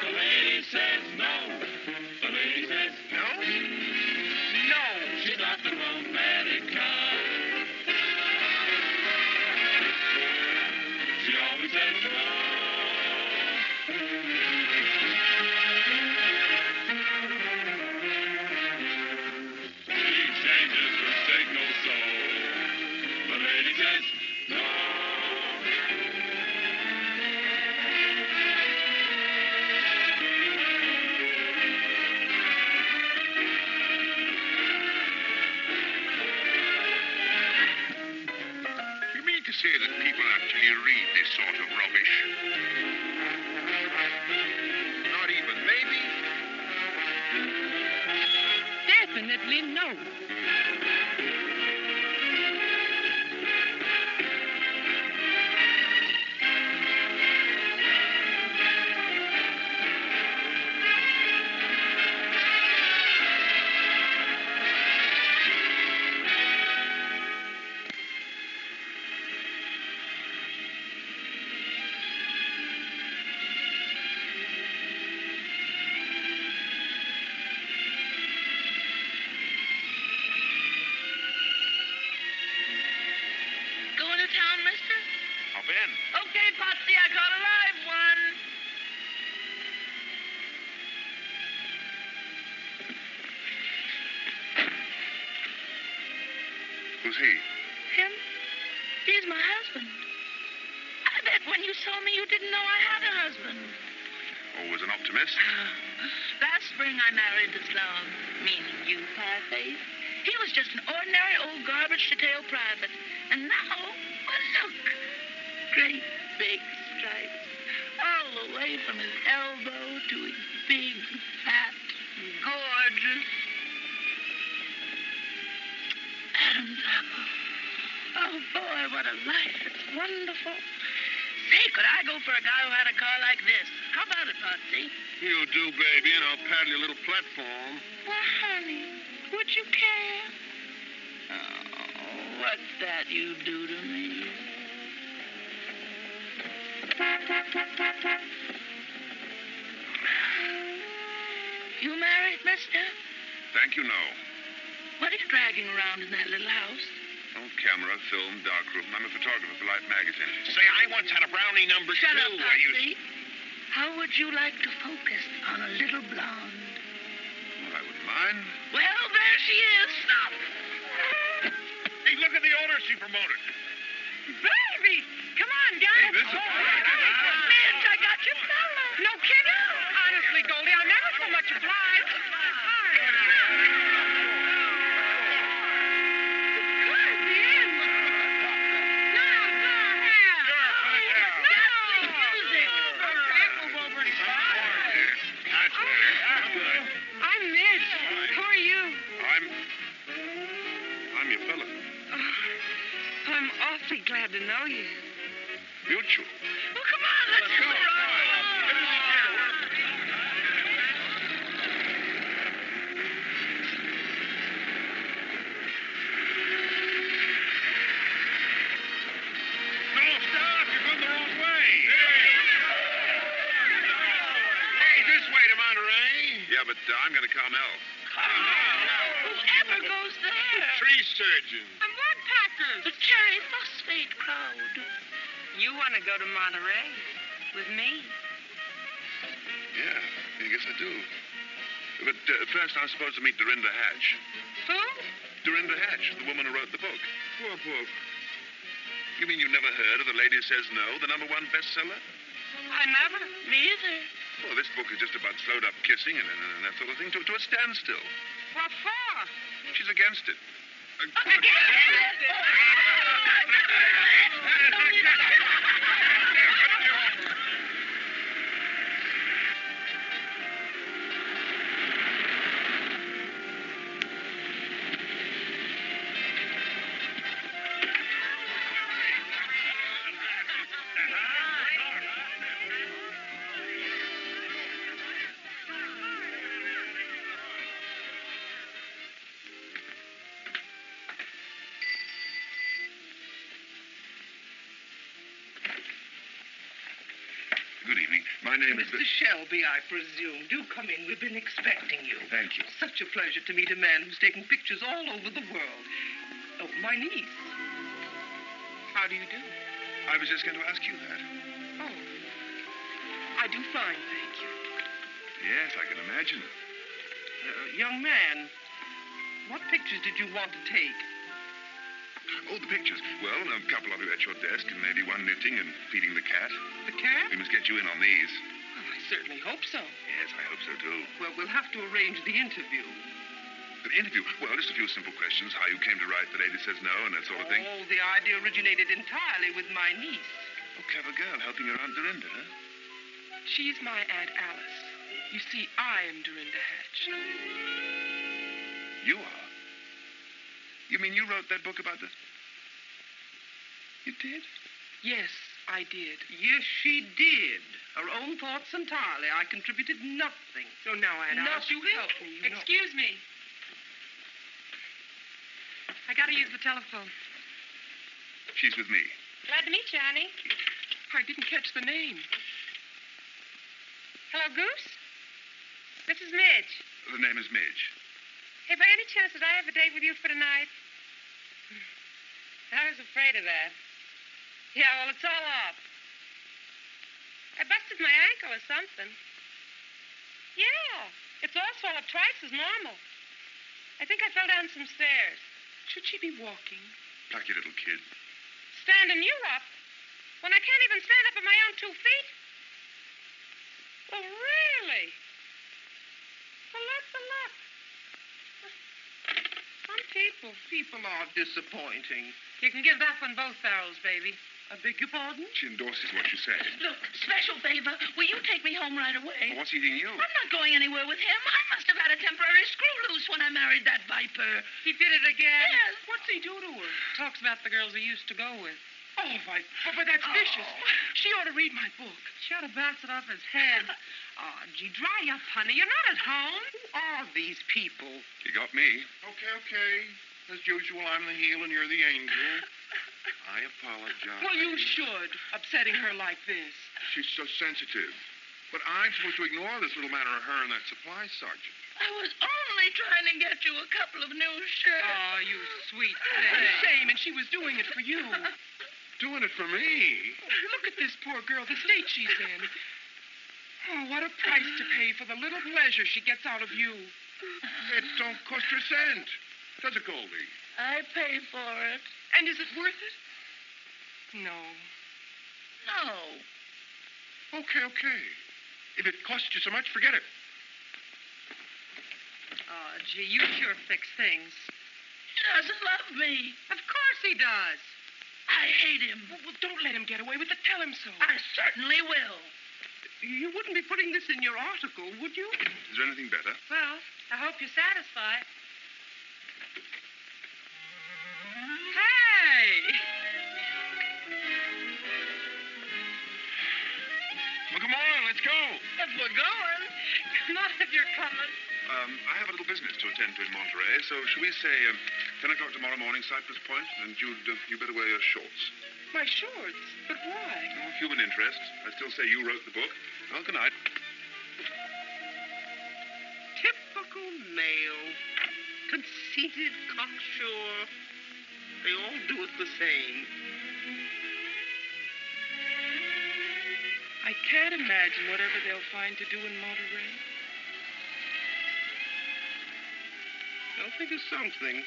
The lady says no. The lady says no. No. She's not the romantic kind. She always says no. She changes her signal so. The lady says no. You mean to say that people actually read this sort of rubbish? Not even maybe? Definitely no. Going to town, mister? Hop in. Okay, Potsy, I caught a live one. Who's he? Him? He's my husband. I bet when you saw me, you didn't know I had a husband. Always an optimist. Last spring, I married the slum, meaning you, Pieface. He was just an ordinary old garbage-to-tail private. And now, well, look. Great big stripes. All the way from his elbow to his big, fat, gorgeous Adam's apple. Oh, boy, what a life. It's wonderful. Say, could I go for a guy who had a car like this? How about it, Potsy? You do, baby, and I'll paddle your little platform. Well, honey, would you care? Oh, what's that you do to me? You married, mister? Thank you, no. What are you dragging around in that little house? Oh, camera, film, darkroom. I'm a photographer for Life magazine. Say, I once had a brownie number Shut 2. up, Potsy. How would you like to focus on a little blonde? Well, I wouldn't mind. Well, there she is. Stop. Hey, look at the owner she promoted. Baby! Come on, guys. Hey, this is Midge, I got your fella. No kidding? Honestly, Goldie, I'm never so much obliged. Good, the end. No, go ahead. That's the music. Move over and I'm Midge. Who are you? I'm your fella. I'm awfully glad to know you. Mutual. Well, come on, let's go. No, stop! You're going the wrong way. Hey, this way to Monterey. Yeah, but I'm going to Carmel. Whoever goes there? Tree surgeon. I'm woodpeckers. The cherry phosphate crowd. You want to go to Monterey with me? Yeah, I guess I do. But first, I'm supposed to meet Dorinda Hatch. Who? Dorinda Hatch, the woman who wrote the book. Poor book. You mean you never heard of The Lady Says No, the #1 bestseller? I never. Me either. Well, this book is just about slowed-up kissing and that sort of thing to a standstill. What for? She's against it. my name is... Mr. Shelby, I presume. Do come in. We've been expecting you. Thank you. Such a pleasure to meet a man who's taken pictures all over the world. Oh, my niece. How do you do? I was just going to ask you that. Oh. I do fine, thank you. Yes, I can imagine. Young man, what pictures did you want to take? Oh, the pictures. Well, a couple of you at your desk, and maybe one knitting and feeding the cat. The cat? We must get you in on these. Well, I certainly hope so. Yes, I hope so, too. Well, we'll have to arrange the interview. The interview? Well, just a few simple questions. How you came to write The Lady Says No and that sort of thing. Oh, the idea originated entirely with my niece. Oh, clever girl, helping her Aunt Dorinda, huh? She's my Aunt Alice. You see, I am Dorinda Hatch. You are? You mean you wrote that book about the... You did? Yes, I did. Yes, she did. Her own thoughts entirely. I contributed nothing. So now, Aunt Alice, you help me. Excuse me. I gotta use the telephone. She's with me. Glad to meet you, honey. I didn't catch the name. Hello, Goose? This is Midge. The name is Midge. Hey, by any chance, did I have a date with you for tonight? I was afraid of that. Yeah, well, it's all off. I busted my ankle or something. Yeah, it's all swelled up twice as normal. I think I fell down some stairs. Should she be walking? Plucky little kid. Standing you up? When I can't even stand up on my own 2 feet? Well, really? Well, that's a lot. Some people. People are disappointing. You can give that one both barrels, baby. I beg your pardon? She endorses what you say. Look, special favor. Will you take me home right away? Well, what's eating you? I'm not going anywhere with him. I must have had a temporary screw loose when I married that viper. He did it again. Yes. What's he do to her? Talks about the girls he used to go with. Oh, but that's vicious. She ought to read my book. She ought to bounce it off his head. Oh, gee, dry up, honey. You're not at home. Who are these people? You got me. Okay. As usual, I'm the heel and you're the angel. I apologize. Well, you should, upsetting her like this. She's so sensitive. But I'm supposed to ignore this little matter of her and that supply sergeant. I was only trying to get you a couple of new shirts. Oh, you sweet What a thing. shame, and she was doing it for you. Doing it for me? Look at this poor girl, the state she's in. Oh, what a price to pay for the little pleasure she gets out of you. It don't cost her a cent. Does it, Goldie? I pay for it. And is it worth it? No. No. Okay. If it costs you so much, forget it. Oh, gee, you sure fix things. He doesn't love me. Of course he does. I hate him. Well, don't let him get away with it. Tell him so. I certainly will. You wouldn't be putting this in your article, would you? Is there anything better? Well, I hope you're satisfied. Hey! Well, come on, let's go. If we're going. Come on if you're coming. I have a little business to attend to in Monterey, so should we say 10 o'clock tomorrow morning, Cypress Point? And you better wear your shorts. My shorts? But why? Oh, human interest. I still say you wrote the book. Well, good night. Typical male. Conceited, cocksure. They all do it the same. I can't imagine whatever they'll find to do in Monterey. They'll think of something.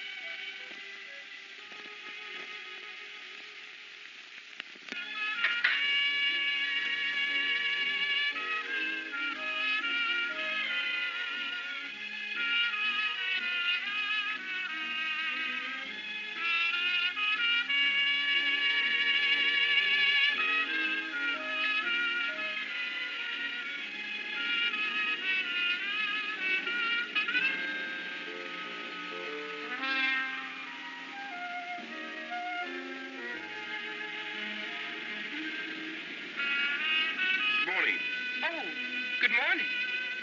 Good morning.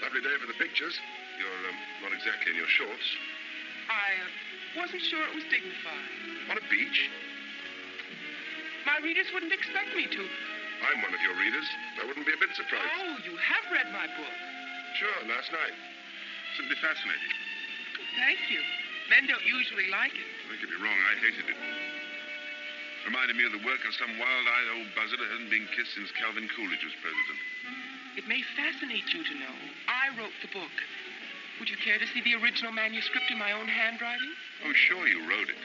Lovely day for the pictures. You're not exactly in your shorts. I wasn't sure it was dignified. On a beach? My readers wouldn't expect me to. I'm one of your readers. I wouldn't be a bit surprised. Oh, you have read my book. Sure, last night. Simply fascinating. Thank you. Men don't usually like it. Don't get me wrong, I hated it. Reminded me of the work of some wild-eyed old buzzard who hadn't been kissed since Calvin Coolidge was president. It may fascinate you to know I wrote the book. Would you care to see the original manuscript in my own handwriting? Oh, sure you wrote it.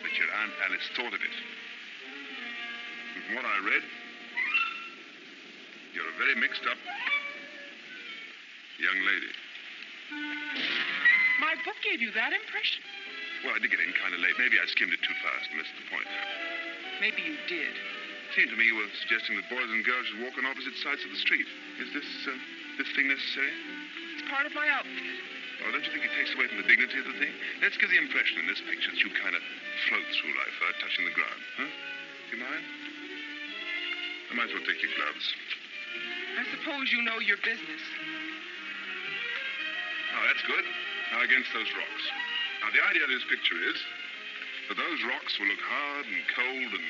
But your Aunt Alice thought of it. And from what I read, you're a very mixed-up young lady. My book gave you that impression? Well, I did get in kind of late. Maybe I skimmed it too fast and missed the point. Maybe you did. It seemed to me you were suggesting that boys and girls should walk on opposite sides of the street. Is this thing necessary? It's part of my outfit. Oh, don't you think it takes away from the dignity of the thing? Let's give the impression in this picture that you kind of float through life without touching the ground. Huh? Do you mind? I might as well take your gloves. I suppose you know your business. Oh, that's good. Now, against those rocks. Now, the idea of this picture is that those rocks will look hard and cold and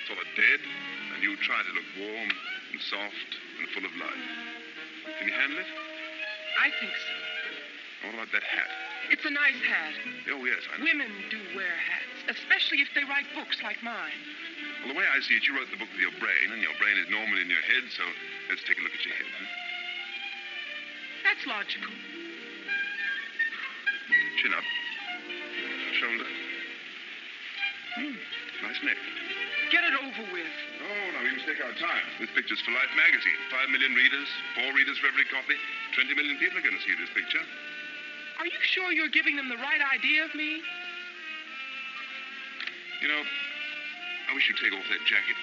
sort of dead, and you try to look warm and soft and full of life. Can you handle it? I think so. What about that hat? It's a nice hat. Oh, yes, I know. Women do wear hats, especially if they write books like mine. Well, the way I see it, you wrote the book with your brain, and your brain is normal in your head, so let's take a look at your head, huh? That's logical. Chin up. Shoulder. Nice neck. Get it over with. Oh, no, we must take our time. This picture's for Life magazine. 5 million readers, 4 readers for every copy. 20 million people are going to see this picture. Are you sure you're giving them the right idea of me? You know, I wish you'd take off that jacket.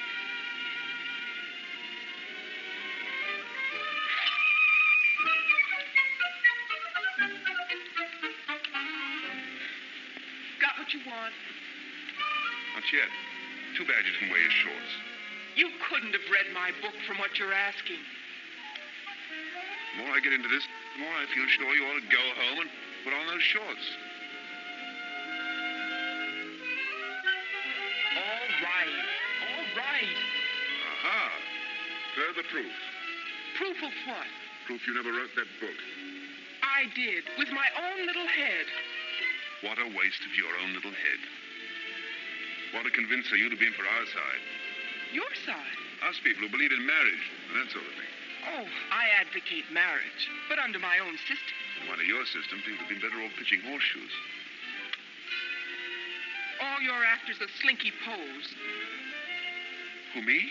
Got what you want? Not yet. Too bad you didn't wear your shorts. You couldn't have read my book from what you're asking. The more I get into this, the more I feel sure you ought to go home and put on those shorts. All right. All right. Aha. Further proof. Proof of what? Proof you never wrote that book. I did, with my own little head. What a waste of your own little head. What a convincer you'd have been for our side. Your side? Us people who believe in marriage and that sort of thing. Oh, I advocate marriage, but under my own system. Under your system, people have been better off pitching horseshoes. All your actors are slinky pose. Who, me?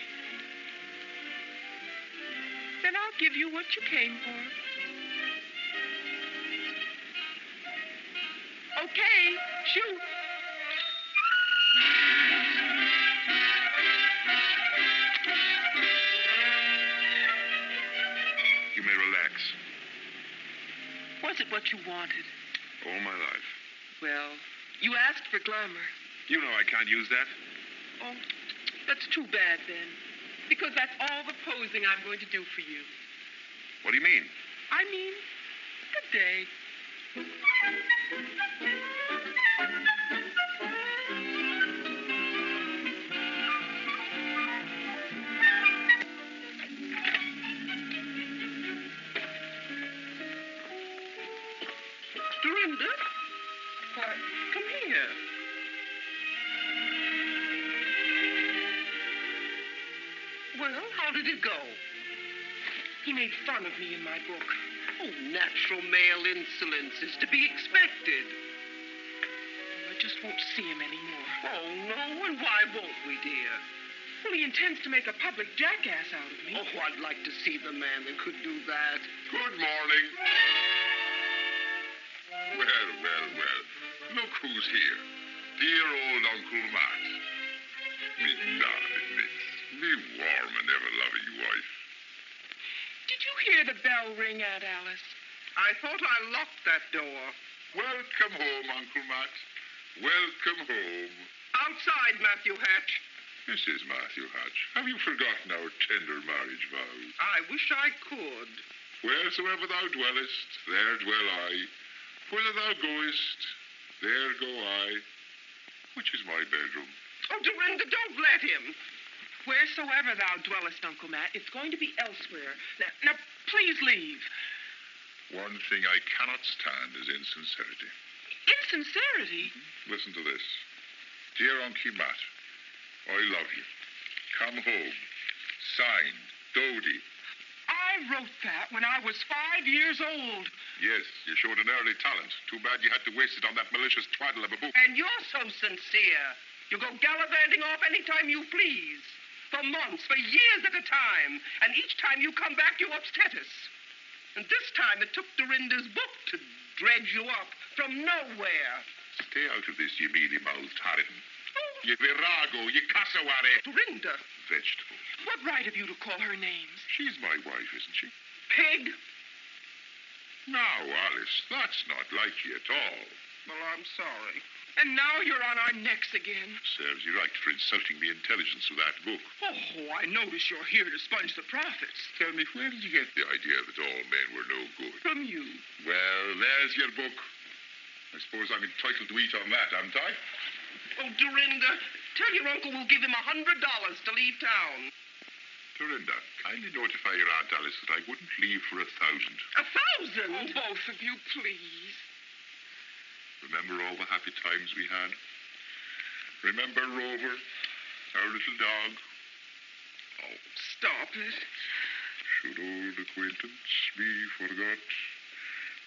Then I'll give you what you came for. Okay, shoot. You may relax. Was it what you wanted? All my life. Well, you asked for glamour. You know I can't use that. Oh, that's too bad then. Because that's all the posing I'm going to do for you. What do you mean? I mean, good day. Dorinda? Why, come here. Well, how did it go? He made fun of me in my book. Oh, natural male insolence is to be expected. I just won't see him anymore. Oh, no, and why won't we, dear? Well, he intends to make a public jackass out of me. Oh, I'd like to see the man that could do that. Good morning. Well, well, well. Look who's here. Dear old Uncle Max. Me darling miss. Me warm and ever-loving wife. Did you hear the bell ring, Aunt Alice? I thought I locked that door. Welcome home, Uncle Max. Welcome home. Outside, Matthew Hatch. Mrs. Matthew Hatch, have you forgotten our tender marriage vows? I wish I could. Wheresoever thou dwellest, there dwell I. Whither thou goest, there go I. Which is my bedroom? Oh, Dorinda, don't let him. Wheresoever thou dwellest, Uncle Matt, it's going to be elsewhere. Now, please leave. One thing I cannot stand is insincerity. Insincerity? Listen to this. Dear Uncle Matt, I love you. Come home. Signed, Dodie. I wrote that when I was 5 years old. Yes, you showed an early talent. Too bad you had to waste it on that malicious twaddle of a book. And you're so sincere. You go gallivanting off any time you please. For months, for years at a time. And each time you come back, you upset us. And this time it took Dorinda's book to dredge you up from nowhere. Stay out of this, you mealy-mouthed harridan. Oh, You virago, you cassowary. Dorinda, Vegetable. what right have you to call her names? She's my wife, isn't she? Pig? Now, Alice, that's not like you at all. Well, I'm sorry. And now you're on our necks again. Serves you right for insulting the intelligence of that book. Oh, I notice you're here to sponge the profits. Tell me, where did you get the idea that all men were no good? From you. Well, there's your book. I suppose I'm entitled to eat on that, am I? Oh, Dorinda, tell your uncle we'll give him $100 to leave town. Dorinda, kindly notify your Aunt Alice that I wouldn't leave for 1,000. 1,000? Oh, both of you, please. Remember all the happy times we had? Remember Rover, our little dog? Oh, stop it. Should old acquaintance be forgot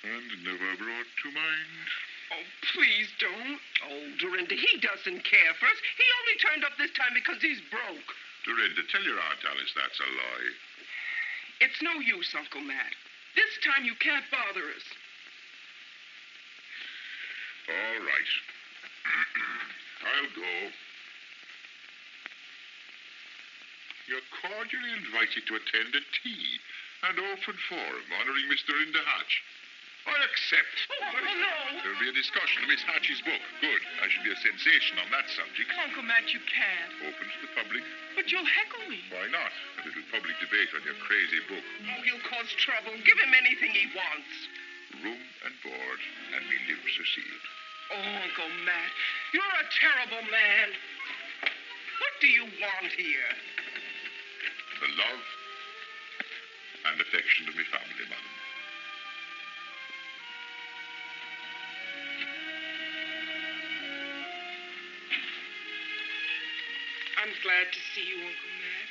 and never brought to mind? Oh, please don't. Oh, Dorinda, he doesn't care for us. He only turned up this time because he's broke. Dorinda, tell your Aunt Alice that's a lie. It's no use, Uncle Matt. This time you can't bother us. All right. I'll go. You're cordially invited to attend a tea and open forum honoring Miss Dorinda Hatch. I accept. Oh, no. There'll be a discussion of Miss Hatch's book. Good. I shall be a sensation on that subject. Uncle Matt, you can't. Open to the public. But you'll heckle me. Why not? A little public debate on your crazy book. Oh, he'll cause trouble. Give him anything he wants. Room and board, and me lips are sealed. Oh, Uncle Matt, you're a terrible man. What do you want here? The love and affection of my family, madam. I'm glad to see you, Uncle Matt.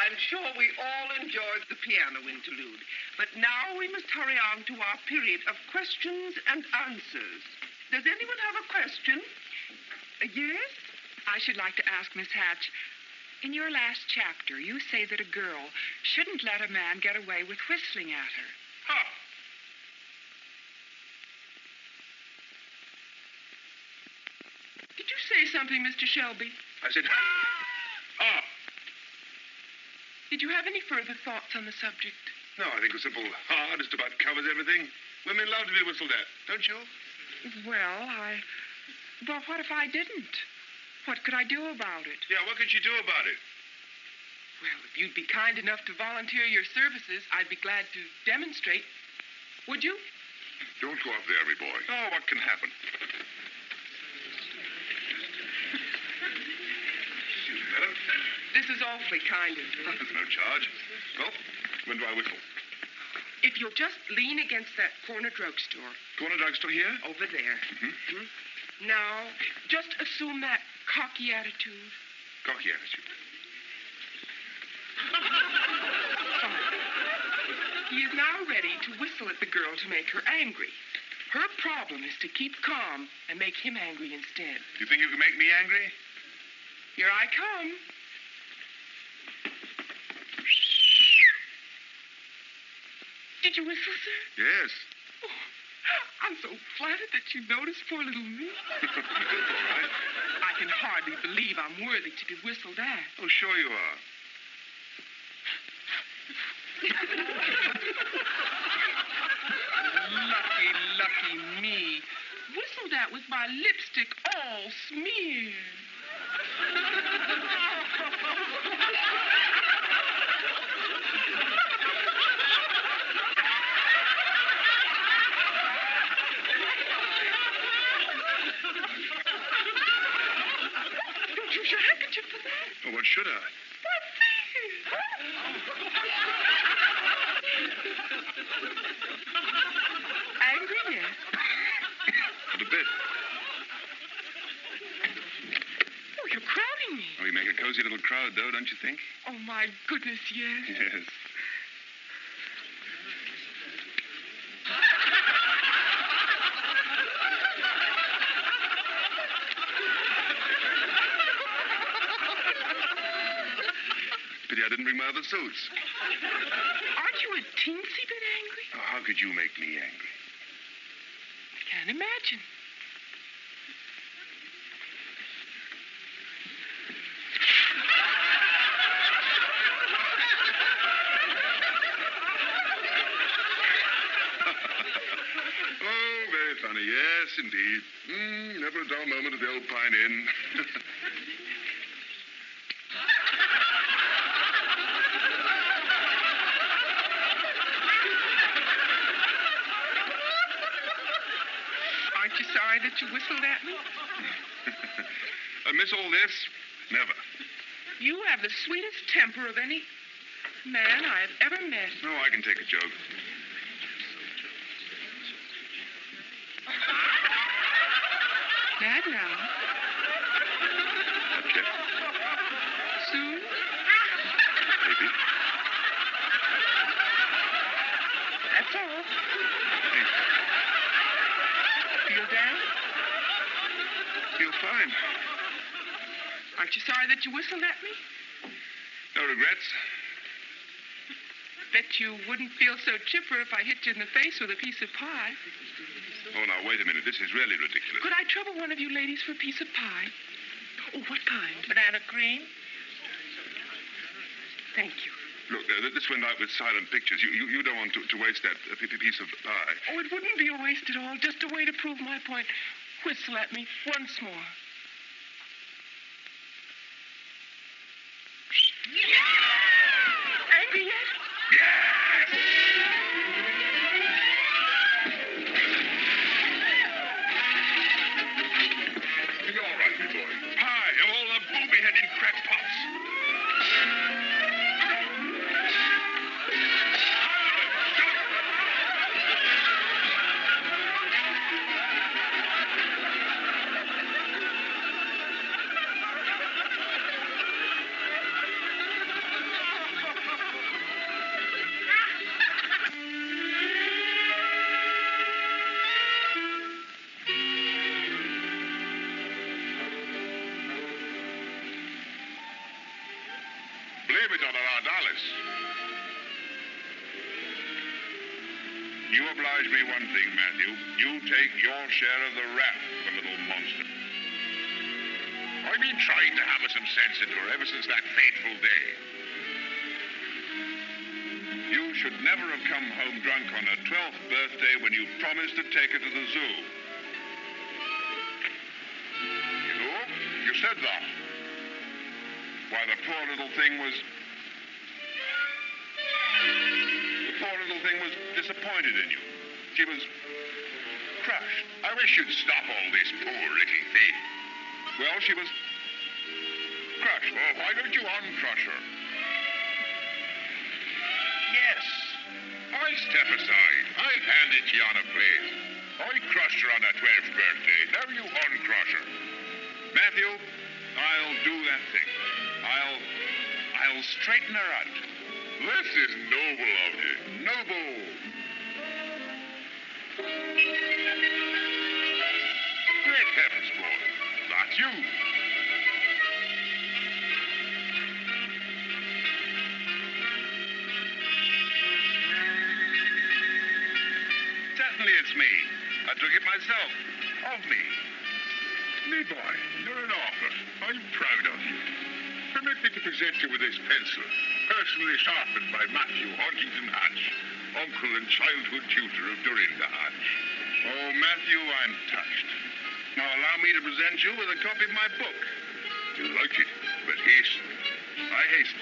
I'm sure we all enjoyed the piano interlude. But now we must hurry on to our period of questions and answers. Does anyone have a question? Yes? I should like to ask Miss Hatch, in your last chapter, you say that a girl shouldn't let a man get away with whistling at her. Ha! Did you say something, Mr. Shelby? I said, ha! Did you have any further thoughts on the subject? No, I think a simple ha just about covers everything. Women love to be whistled at, don't you? Well, Well, what if I didn't? What could I do about it? Yeah, what could you do about it? Well, if you'd be kind enough to volunteer your services, I'd be glad to demonstrate. Would you? Don't go up there, every boy. Oh, what can happen? Excuse me, madam. This is awfully kind of you. There's no charge. Well, when do I whistle? If you'll just lean against that corner drugstore. Corner drugstore here? Over there. Mm-hmm. Now, just assume that cocky attitude. Cocky attitude. Fine. He is now ready to whistle at the girl to make her angry. Her problem is to keep calm and make him angry instead. You think you can make me angry? Here I come. Did you whistle, sir? Yes. Oh, I'm so flattered that you noticed poor little me. That's all right. I can hardly believe I'm worthy to be whistled at. Oh, sure you are. Lucky me. Whistled at with my lipstick all smeared. Don't use your handkerchief for that. Oh, what should I? Angry, yes. Not a bit. Oh, you're crowding me. Oh, you make a cozy little crowd, though, don't you think? Oh, my goodness, yes. Yes. Pity I didn't bring my other suits. Aren't you a teensy bit angry? Oh, how could you make me angry? I can't imagine. Oh, very funny. Yes, indeed. Never a dull moment at the old Pine Inn. Aren't you sorry that you whistled at me? I miss all this? Never. You have the sweetest temper of any man I've ever met. No, I can take a joke. Mad now. Not yet. Soon? Maybe. That's all. Thanks. Feel down? Feel fine. Aren't you sorry that you whistled at me? No regrets. Bet you wouldn't feel so chipper if I hit you in the face with a piece of pie. Oh, now, wait a minute. This is really ridiculous. Could I trouble one of you ladies for a piece of pie? Oh, what kind? Banana cream? Thank you. Look, this went out with silent pictures. You don't want to waste that piece of pie. Oh, it wouldn't be a waste at all. Just a way to prove my point. Whistle at me once more. Angry yet? You're all right, me boy. Pie of all the booby-headed crackpots. Blame it on our Dallas. You oblige me one thing, Matthew. You take your share of the rap, the little monster. I've been trying to hammer some sense into her ever since that fateful day. You should never have come home drunk on her 12th birthday when you promised to take her to the zoo. you said that. Why, the poor little thing was disappointed in you. She was crushed. I wish you'd stop all this poor little thing. Well, she was crushed. Oh, why don't you uncrush her? Yes. I'll step aside. I'll hand it to you on a plate. I crushed her on her 12th birthday. Now you uncrush her. Matthew, I'll do that thing. I'll straighten her out. This is noble of you. Noble. Great heavens, boy. That's you. Certainly it's me. I took it myself. Of me. Me boy, you're an author. I'm proud of you. Permit me to present you with this pencil, personally sharpened by Matthew Huntington Hatch, uncle and childhood tutor of Dorinda Hatch. Oh, Matthew, I'm touched. Now allow me to present you with a copy of my book. You like it, but hasten. I hasten.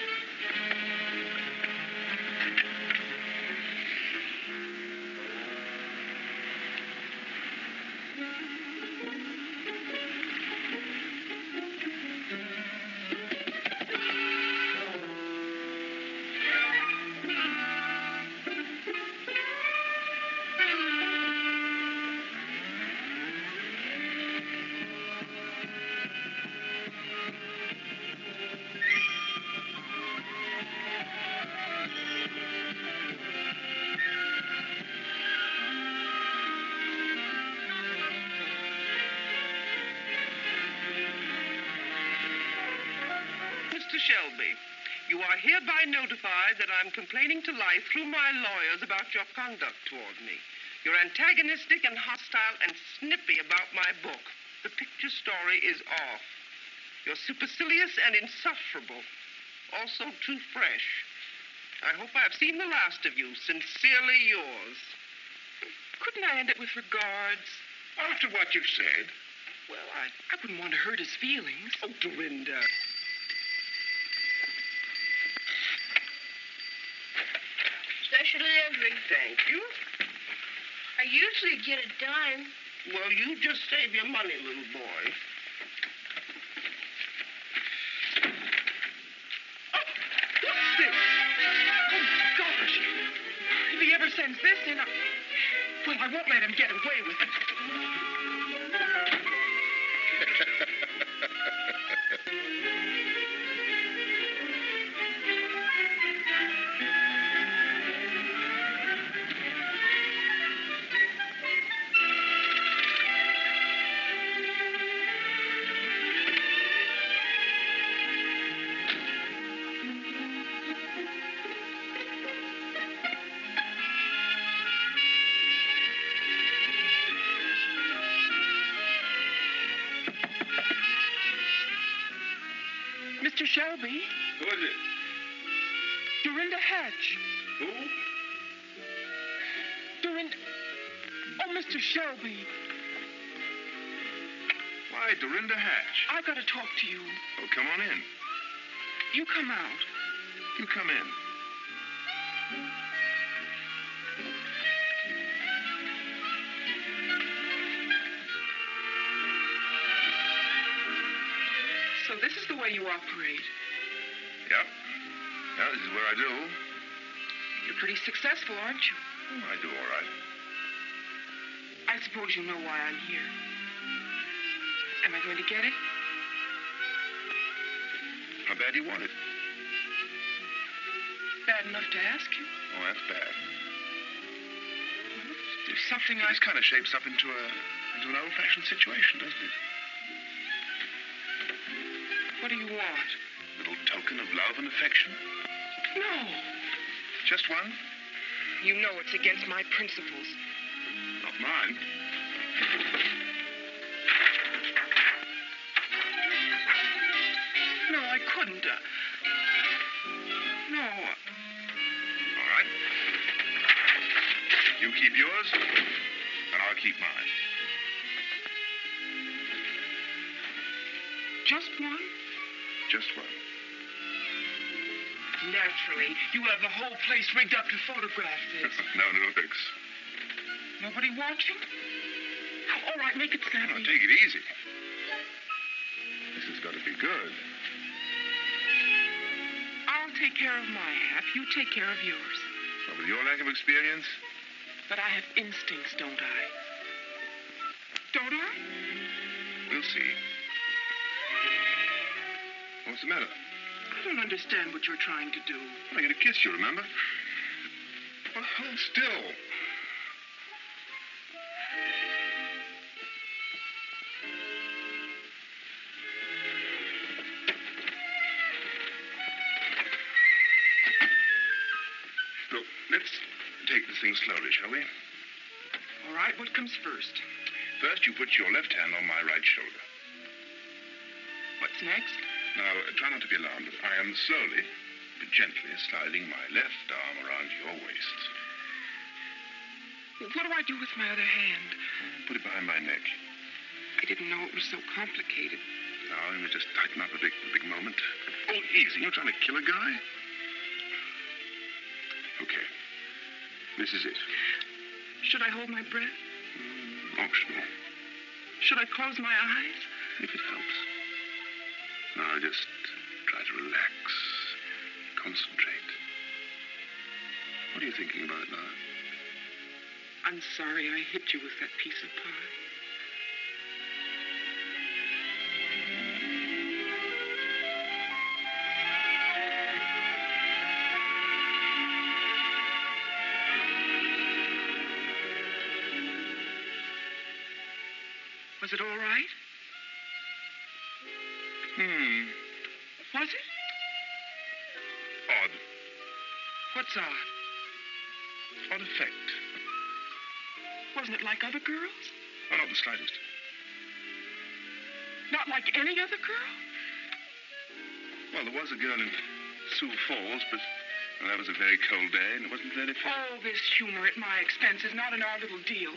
Mr. Shelby, you are hereby notified that I'm complaining to life through my lawyers about your conduct toward me. You're antagonistic and hostile and snippy about my book. The picture story is off. You're supercilious and insufferable. Also too fresh. I hope I've seen the last of you. Sincerely yours. Couldn't I end it with regards? After what you've said, Well, I wouldn't want to hurt his feelings. Oh, Dorinda. Special delivery. Thank you. I usually get a dime. Well, you just save your money, little boy. Oh, what's this? Oh, my gosh. If he ever sends this in, well, I won't let him get away with it. Mr. Shelby, Who is it? Dorinda Hatch. Who? Dorinda. Oh, Mr. Shelby, Why, Dorinda Hatch. I've got to talk to you. Oh, come on in. You come out. You come in. So this is the way you operate. Yep. Yeah, this is what I do. You're pretty successful, aren't you? Oh, I do all right. I suppose you know why I'm here. Am I going to get it? How bad do you want it? Bad enough to ask you? Oh, that's bad. There's something This kind of shapes up into an old-fashioned situation, doesn't it? What do you want? Little token of love and affection. No. Just one? You know it's against my principles. Not mine. No, I couldn't. No. All right. You keep yours, and I'll keep mine. Just one? Just one. Naturally. You have the whole place rigged up to photograph this. No, thanks. Nobody watching? All right, make it snappy. Oh, take it easy. This has got to be good. I'll take care of my half. You take care of yours. Well, with your lack of experience? But I have instincts, don't I? Don't I? We'll see. What's the matter? I don't understand what you're trying to do. I get a kiss, you remember? Well, hold still. Look, let's take this thing slowly, shall we? All right, what comes first? First, you put your left hand on my right shoulder. What's next? Now, try not to be alarmed. I am slowly, but gently sliding my left arm around your waist. What do I do with my other hand? Put it behind my neck. I didn't know it was so complicated. Now, let me just tighten up a big moment. Oh, easy. You're trying to kill a guy? Okay. This is it. Should I hold my breath? Optional. Should I close my eyes? If it helps. Now, just try to relax. Concentrate. What are you thinking about now? I'm sorry I hit you with that piece of pie. Was it all right? Was it? Odd. What's odd? Odd effect. Wasn't it like other girls? Oh, not the slightest. Not like any other girl? Well, there was a girl in Sioux Falls, but that was a very cold day, and it wasn't very fair. Oh, this humor at my expense is not in our little deal.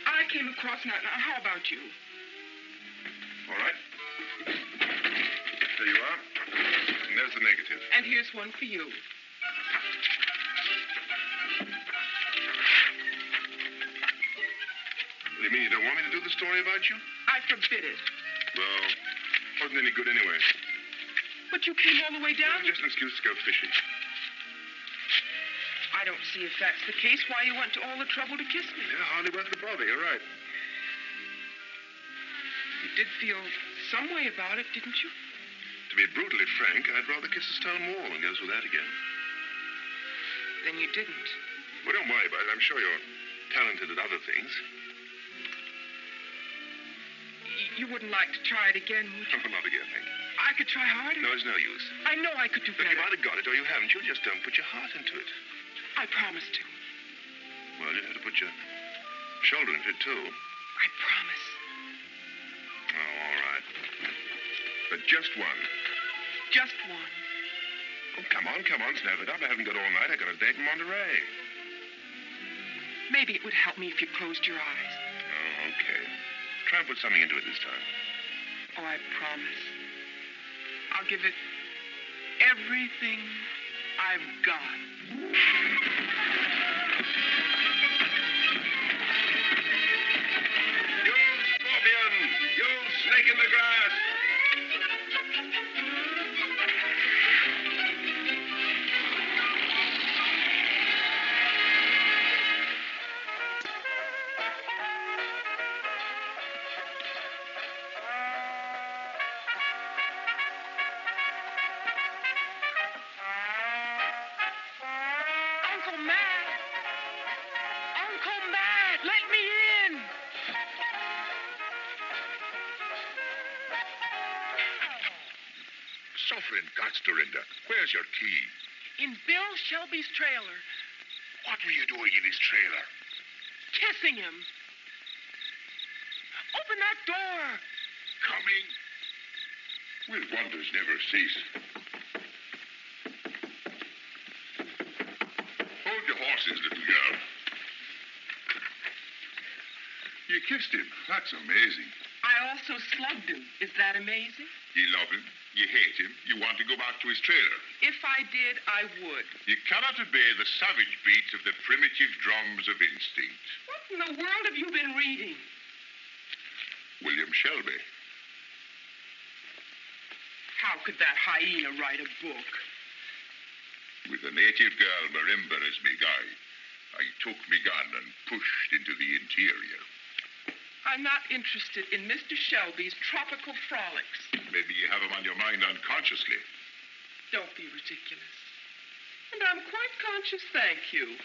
I came across now. How about you? All right. There you are. And there's the negative. And here's one for you. You mean you don't want me to do the story about you? I forbid it. Well, wasn't any good anyway. But you came all the way down? Just an excuse to go fishing. I don't see if that's the case, why you went to all the trouble to kiss me. Yeah, hardly worth the bother. You're right. You did feel some way about it, didn't you? To be brutally frank, I'd rather kiss a stone wall than go through that again. Then you didn't. Well, don't worry about it. I'm sure you're talented at other things. You wouldn't like to try it again, would you? Oh, not again, thank you. I could try harder. No, it's no use. I know I could do But better. you've either got it or you haven't. You just don't put your heart into it. I promise to. Well, you have to put your shoulder into it, too. I promise. Oh, all right. But just one. Just one. Oh, come on, snap it up. I haven't got all night. I got a date in Monterey. Maybe it would help me if you closed your eyes. Oh, okay. Try and put something into it this time. Oh, I promise. I'll give it everything I've got. You scorpion! You snake in the grass! Uncle Matt! Uncle Matt! Let me in! Sovereign gods, Dorinda. Where's your key? In Bill Shelby's trailer. What were you doing in his trailer? Kissing him. Open that door! Coming. Will wonders never cease. Hold your horses, little girl. You kissed him. That's amazing. I also slugged him. Is that amazing? You love him, you hate him, you want to go back to his trailer. If I did, I would. You cannot obey the savage beats of the primitive drums of instinct. What in the world have you been reading? William Shelby. How could that hyena write a book? With a native girl, Marimba, as me guide, I took me gun and pushed into the interior. I'm not interested in Mr. Shelby's tropical frolics. Maybe you have him on your mind unconsciously. Don't be ridiculous. And I'm quite conscious, thank you.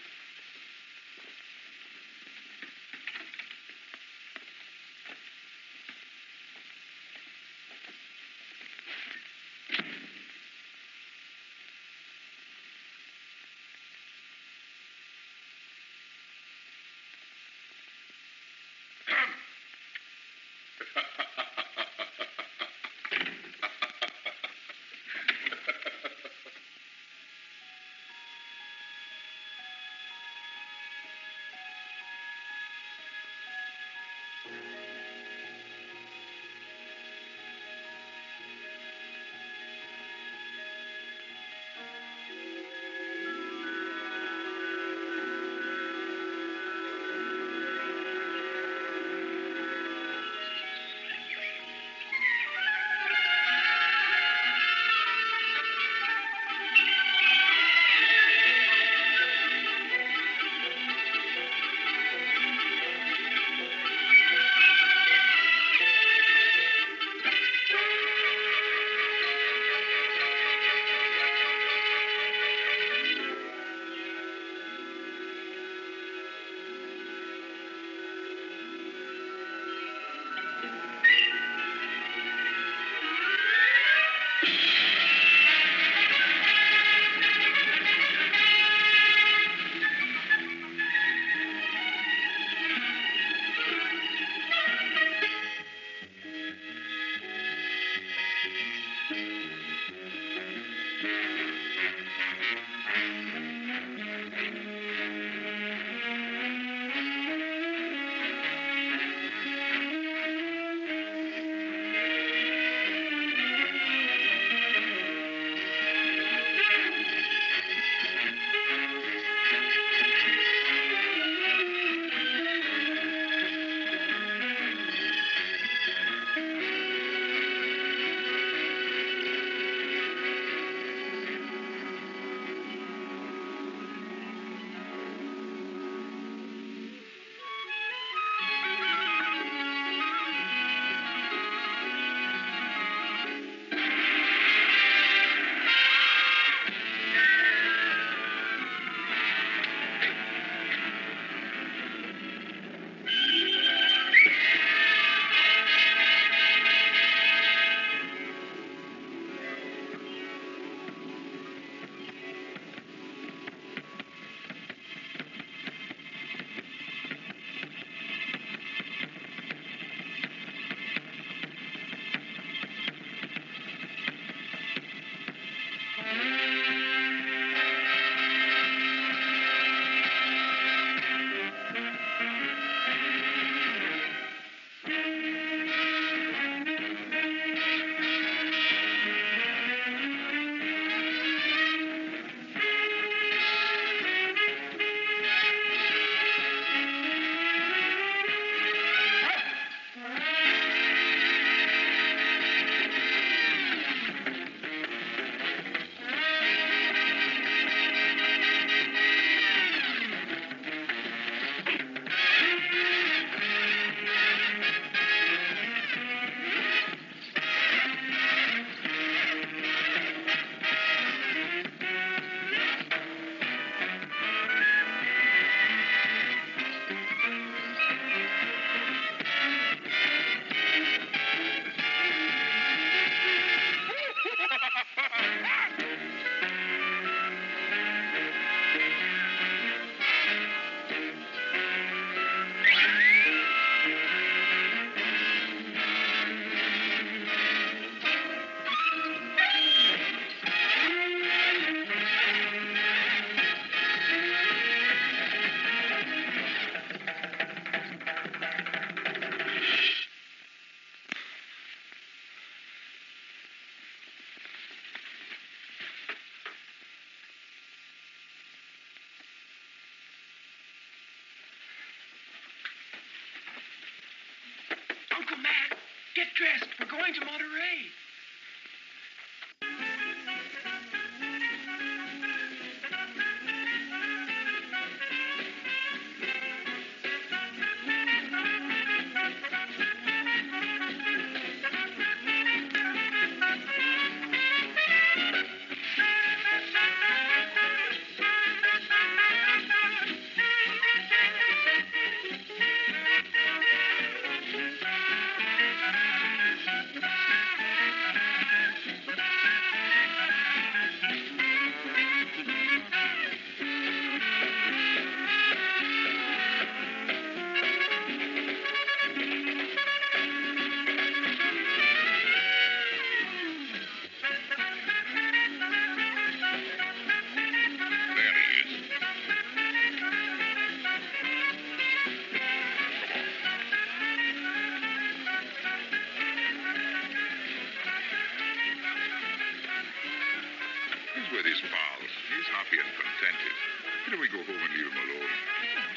going to Monterey.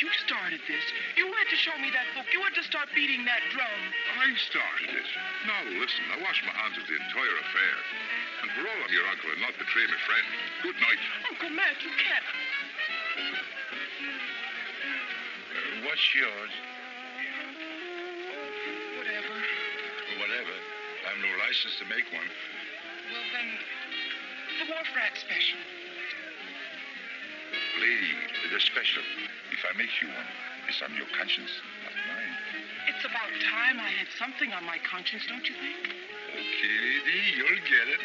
You started this. You went to show me that book. You went to start beating that drum. I started it. Now, listen, I wash my hands of the entire affair. And for all I'm your uncle and not betray my friend, good night. Uncle Matt, you can't. What's yours? Whatever. Whatever. I have no license to make one. Well, then, the Wharf Rat special. Lady, the special. If I make you one, it's on your conscience, not mine. It's about time I had something on my conscience, don't you think? Okay, lady, you'll get it.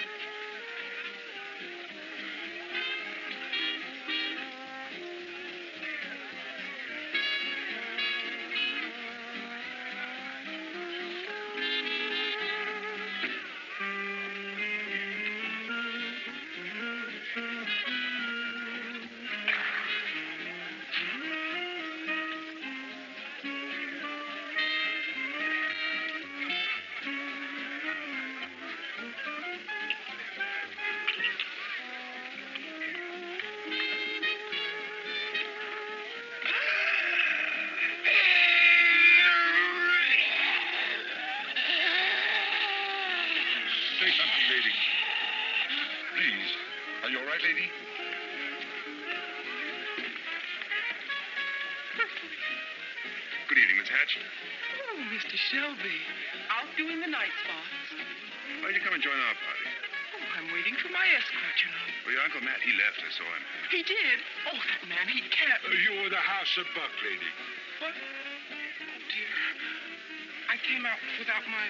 Say something, lady. Please. Are you all right, lady? Good evening, Miss Hatch. Oh, Mr. Shelby. Out doing the night spots. Why'd you come and join our party? Oh, I'm waiting for my escort, you know. Well, your Uncle Matt, he left. I saw him. He did? Oh, that man, he can't. You were the house of Buck, lady. What? Oh, dear. I came out without my...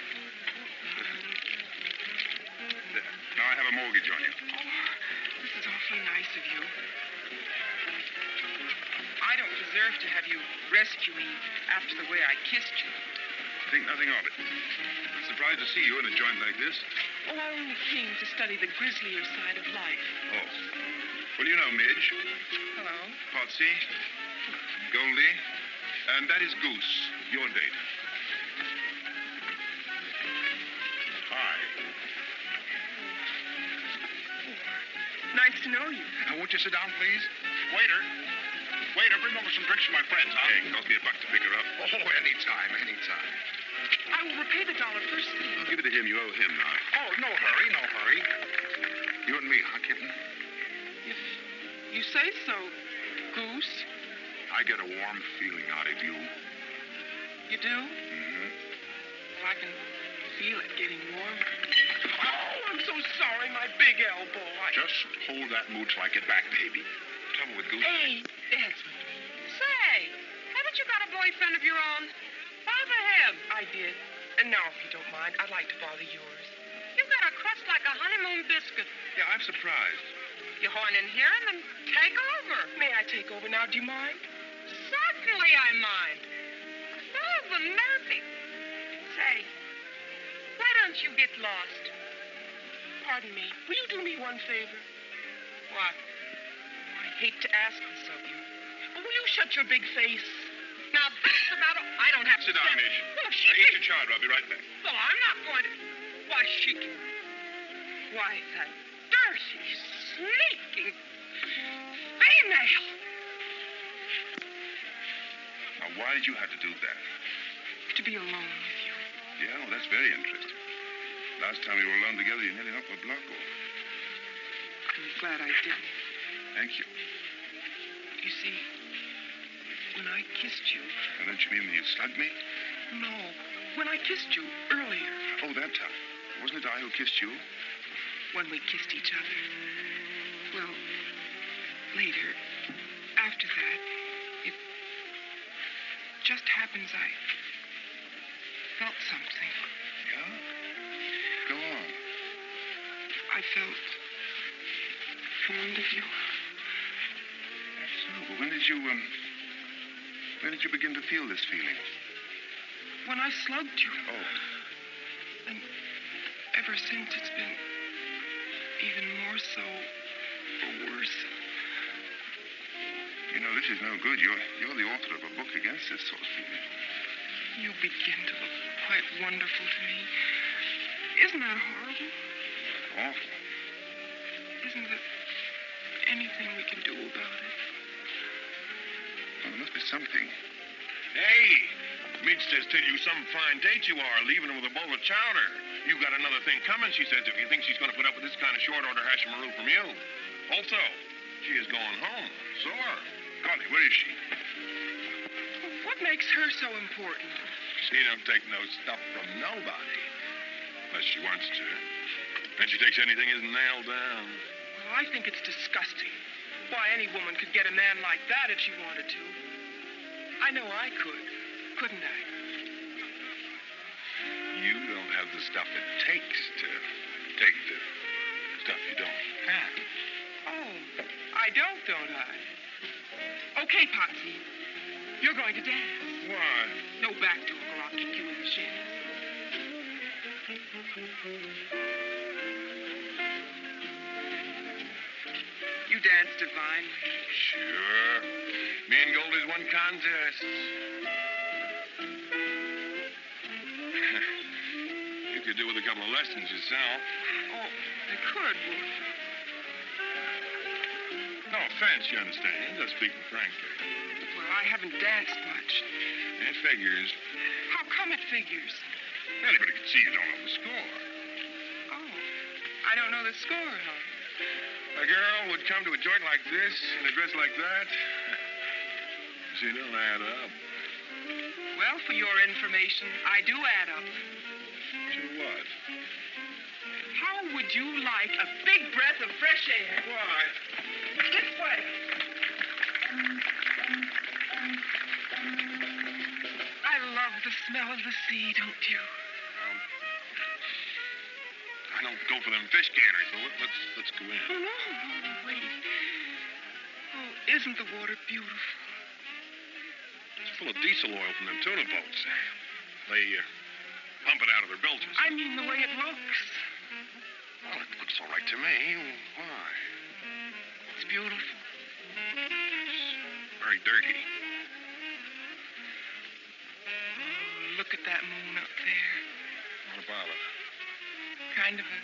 There. Now I have a mortgage on you. Oh, this is awfully nice of you. I don't deserve to have you rescue me after the way I kissed you. Think nothing of it. I'm surprised to see you in a joint like this. Oh, I only came to study the grislier side of life. Oh. Well, you know Midge, Hello? Potsy, Goldie, and that is Goose, your date. Hi. Nice to know you. Won't you sit down, please? Waiter. Waiter, bring over some drinks for my friends, huh? Hey, it cost me $1 to pick her up. Oh, anytime, anytime. I will repay the $1 first thing. I'll give it to him. You owe him now. Oh, no hurry, no hurry. You and me, huh, kitten? If you say so, Goose. I get a warm feeling out of you. You do? Mm-hmm. Well, I can feel it getting warmer. Oh, I'm so sorry, my big elbow. Just hold that mooch like it back, baby. Trouble with Goose. Hey, Desmond. Say, haven't you got a boyfriend of your own? Bother him. I did. And now, if you don't mind, I'd like to bother yours. You've got a crust like a honeymoon biscuit. Yeah, I'm surprised. You horn in here and then take over. May I take over now? Do you mind? Certainly I mind. Oh, the nervy. Say, why don't you get lost? Pardon me. Will you do me one favor? What? I hate to ask this of you. But will you shut your big face? Now, that's about all. I don't have to Sit down, stand- Midge. Well, Now, she eat your chowder. I'll be right back. Well, I'm not going to. Why, she can. Why, that dirty, sneaking female. Now, why did you have to do that? To be alone with you. Yeah, well, that's very interesting. Last time we were alone together, you nearly knocked my block off. I'm glad I didn't. Thank you. You see, when I kissed you... And don't you mean when you slugged me? No, when I kissed you earlier. Oh, that time. Wasn't it I who kissed you? When we kissed each other. Well, later, after that, it just happens I felt something. Yeah? Go on. I felt fond of you. That's so. But when did you begin to feel this feeling? When I slugged you. Oh. And ever since, it's been even more so, or worse. You know, this is no good. You're the author of a book against this sort of feeling. You begin to look quite wonderful to me. Isn't that horrible? Awful. Isn't there anything we can do about it? Well, there must be something. Hey, Midge says tell you some fine date you are, leaving her with a bowl of chowder. You got another thing coming, she says, if you think she's going to put up with this kind of short-order hashimaroo from you. Also, she is going home. Sore. Golly, where is she? What makes her so important? She don't take no stuff from nobody. Unless she wants to. And she takes anything isn't nailed down. Well, I think it's disgusting. Why, any woman could get a man like that if she wanted to. I know I could, couldn't I? You don't have the stuff it takes to take the stuff you don't have. Oh, I don't I? Okay, Potsy. You're going to dance. Why? No back talk or I'll kick you in the shins. You dance divinely. Sure. Me and Goldie's won contests. You could do with a couple of lessons yourself. Oh, I could, Wolf. No offense, you understand. Just speaking frankly. Well, I haven't danced much. It figures. How come it figures? Anybody can see you don't know the score. Oh, I don't know the score, huh? A girl would come to a joint like this in a dress like that. She don't add up. Well, for your information, I do add up. To what? How would you like a big breath of fresh air? Why? This way. I love the smell of the sea, don't you? I don't go for them fish canners, but let's go in. Oh, no, wait. Oh, isn't the water beautiful? It's full of diesel oil from them tuna boats. They pump it out of their bilges. I mean the way it looks. Well, it looks all right to me. Why? It's beautiful. It's very dirty. Oh, look at that moon up there. What about it? Kind of a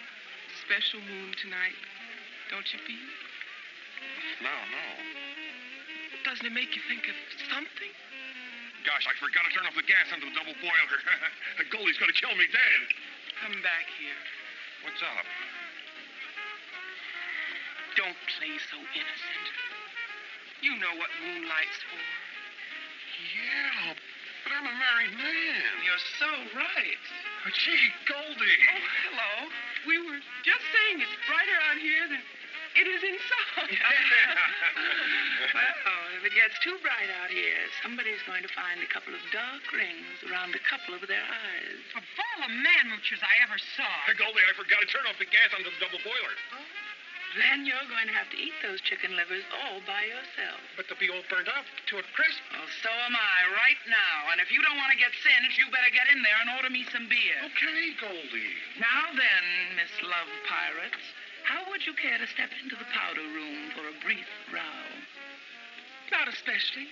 special moon tonight, don't you feel? No. Doesn't it make you think of something? Gosh, I forgot to turn off the gas under the double boiler. Goldie's going to kill me dead. Come back here. What's up? Don't play so innocent. You know what moonlight's for. Yeah, but I'm a married man. You're so right. Gee, Goldie. Oh, hello. We were just saying it's brighter out here than it is inside. Well, if it gets too bright out here, somebody's going to find a couple of dark rings around a couple of their eyes. Of all the man-moochers I ever saw. Goldie, I forgot to turn off the gas under the double boiler. Then you're going to have to eat those chicken livers all by yourself. But they'll be all burnt up to a crisp. Well, so am I right now. And if you don't want to get singed, you better get in there and order me some beer. Okay, Goldie. Now then, Miss Love Pirates, how would you care to step into the powder room for a brief row? Not especially.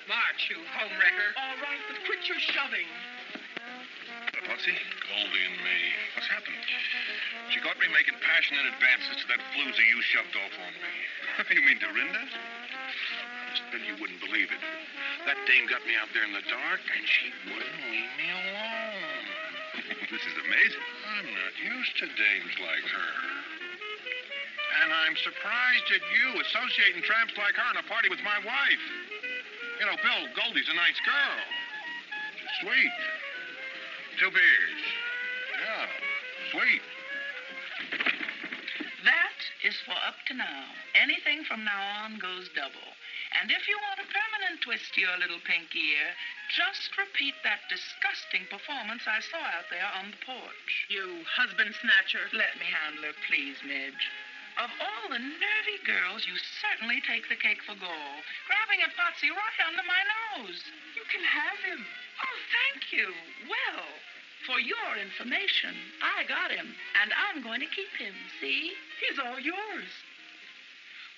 March, you homewrecker. All right, but quit your shoving. Potsy? Goldie and me. What's happened? She caught me making passionate advances to that floozy you shoved off on me. You mean Dorinda? Then you wouldn't believe it. That dame got me out there in the dark, and she wouldn't leave me alone. This is amazing. I'm not used to dames like her. And I'm surprised at you associating tramps like her in a party with my wife. You know, Bill, Goldie's a nice girl. She's sweet. 2 beers. Yeah, sweet. That is for up to now. Anything from now on goes double. And if you want a permanent twist to your little pink ear, just repeat that disgusting performance I saw out there on the porch. You husband snatcher. Let me handle her, please, Midge. Of all the nervy girls, you certainly take the cake for gall, grabbing at Potsy right under my nose. You can have him. Oh, thank you. Well, for your information, I got him, and I'm going to keep him, see? He's all yours.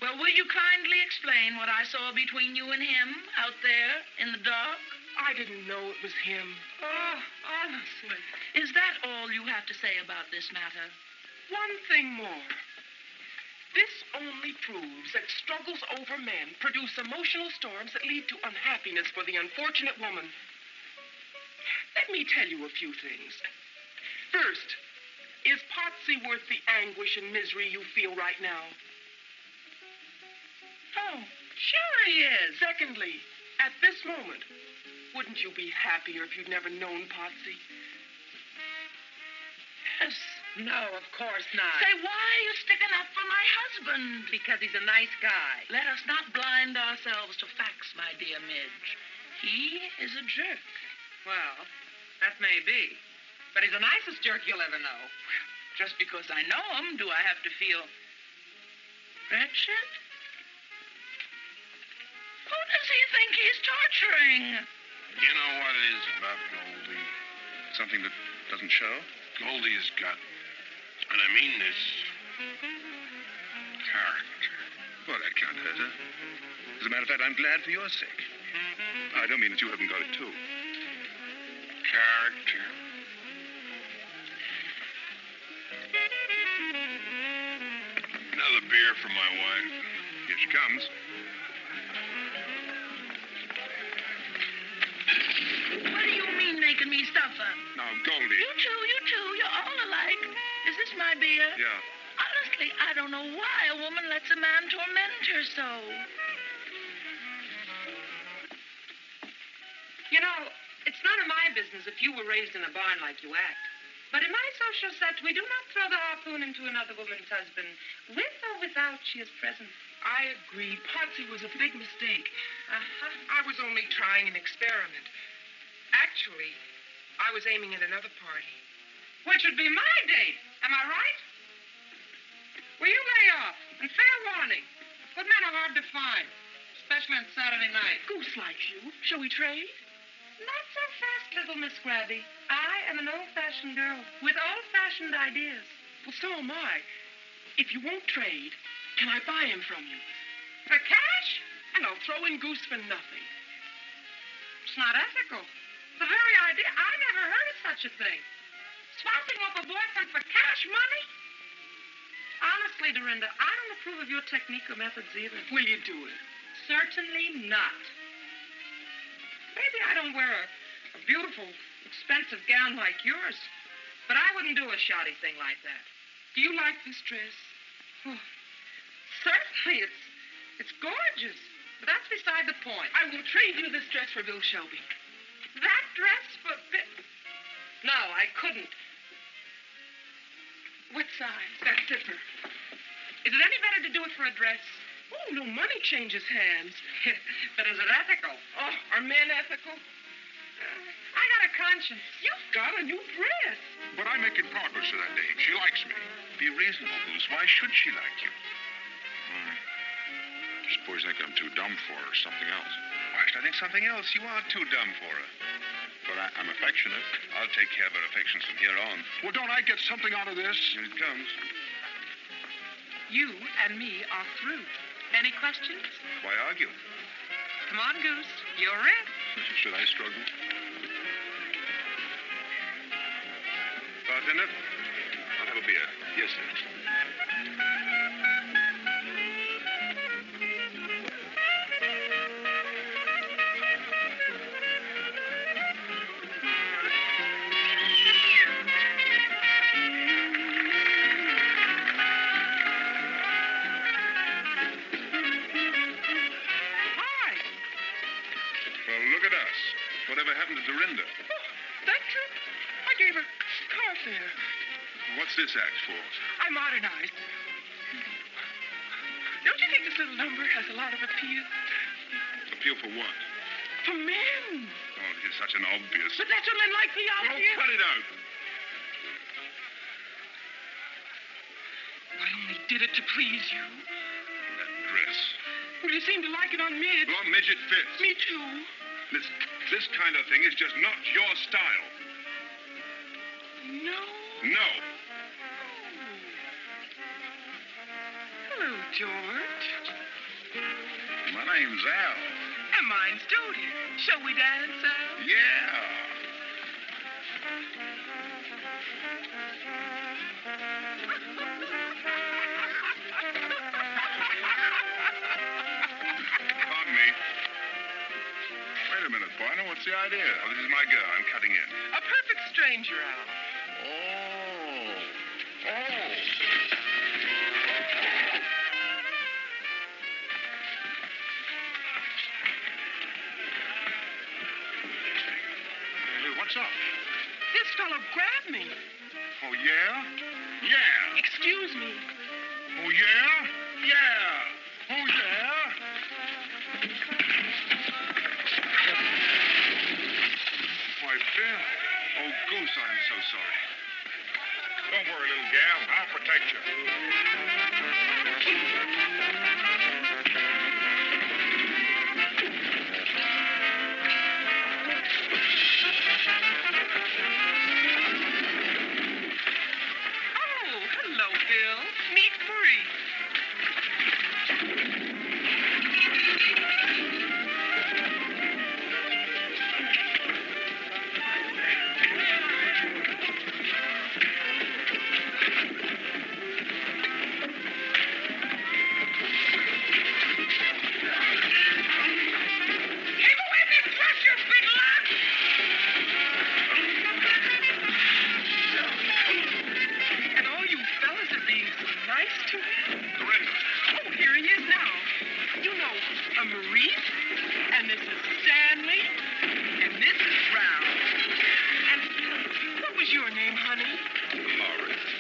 Well, will you kindly explain what I saw between you and him out there in the dark? I didn't know it was him. Oh, honestly. Is that all you have to say about this matter? One thing more. This only proves that struggles over men produce emotional storms that lead to unhappiness for the unfortunate woman. Let me tell you a few things. First, is Potsy worth the anguish and misery you feel right now? Oh, sure he is. Secondly, at this moment, wouldn't you be happier if you'd never known Potsy? Yes. No, of course not. Say, why are you sticking up for my husband? Because he's a nice guy. Let us not blind ourselves to facts, my dear Midge. He is a jerk. Well, that may be. But he's the nicest jerk you'll ever know. Just because I know him, do I have to feel wretched? Who does he think he's torturing? You know what it is about Goldie? Something that doesn't show? Goldie has got, and I mean this, character. Well, that can't hurt her. As a matter of fact, I'm glad for your sake. I don't mean that you haven't got it, too. Character. Another beer for my wife. Here she comes. What do you mean making me suffer? Now, Goldie. You two, you're all alike. Is this my beer? Yeah. Honestly, I don't know why a woman lets a man torment her so. You know, it's none of my business if you were raised in a barn like you act. But in my social set, we do not throw the harpoon into another woman's husband, with or without she is present. I agree. Potsy was a big mistake. Uh-huh. I was only trying an experiment. Actually, I was aiming at another party. Which would be my date. Am I right? Will you lay off? And fair warning. Good men are hard to find, especially on Saturday night. Goose likes you. Shall we trade? Not so fast, little Miss Grabby. I am an old-fashioned girl with old-fashioned ideas. Well, so am I. If you won't trade, can I buy him from you? For cash? And I'll throw in Goose for nothing. It's not ethical. The very idea. I never heard of such a thing. Swapping off a boyfriend for cash money? Honestly, Dorinda, I don't approve of your technique or methods either. Will you do it? Certainly not. Maybe I don't wear a beautiful, expensive gown like yours, but I wouldn't do a shoddy thing like that. Do you like this dress? Oh, certainly, it's gorgeous, but that's beside the point. I will trade you this dress for Bill Shelby. That dress for No, I couldn't. What size? That zipper. Is it any better to do it for a dress? Oh, no money changes hands. But is it ethical? Oh, are men ethical? I got a conscience. You've got a new dress. But I'm making progress with that dame. She likes me. Be reasonable, Goose. Why should she like you? Suppose you think I'm too dumb for her or something else. Why should I think something else? You are too dumb for her. But I'm affectionate. I'll take care of her affections from here on. Well, don't I get something out of this? Here it comes. You and me are through. Any questions? Why argue? Come on, Goose. You're it. Should I struggle? Bartender, I'll have a beer. Yes, sir. at us. Whatever happened to Dorinda? Oh, that trip? I gave her car fare. What's this act for? I modernized. Don't you think this little number has a lot of appeal? Appeal for what? For men. Oh, he's such an obvious... But that's what men like me out Oh, here. cut it out. I only did it to please you. That dress. Well, you seem to like it on Midge. Well, midget fits. Me too. This kind of thing is just not your style. No. No. Hello, George. My name's Al. And mine's Dodie. Shall we dance, Al? Yeah. Pardon me. Wait a minute, partner. What's the idea? Oh, this is my girl. I'm cutting in. A perfect stranger, Al. Hey, what's up? This fellow grabbed me. Oh, yeah? Yeah. Excuse me. Oh, yeah? Yeah. Oh, yeah? Why, Bill. Oh, Goose, I'm so sorry. Don't worry, little gal. I'll protect you. Oh, hello, Bill. Meet Marie. Give away this dress, you big lot! And all you fellas are being so nice to me. Dorinda. Oh, here he is now. You know, Maurice, and this is Stanley, and this is Brown. And what was your name, honey? Horace.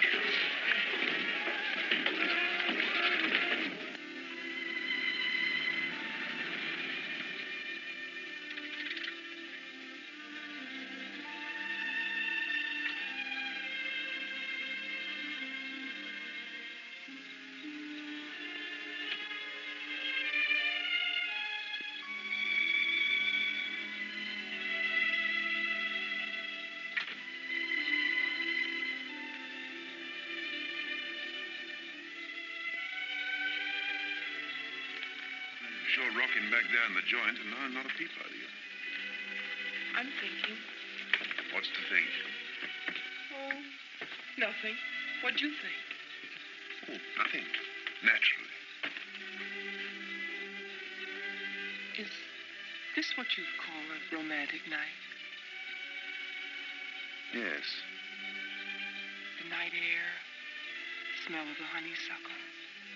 Sure rocking back down the joint, and I'm not a peep out of you. I'm thinking. What's to think? Oh, nothing. What'd you think? Oh, nothing. Naturally. Is this what you'd call a romantic night? Yes. The night air, the smell of the honeysuckle,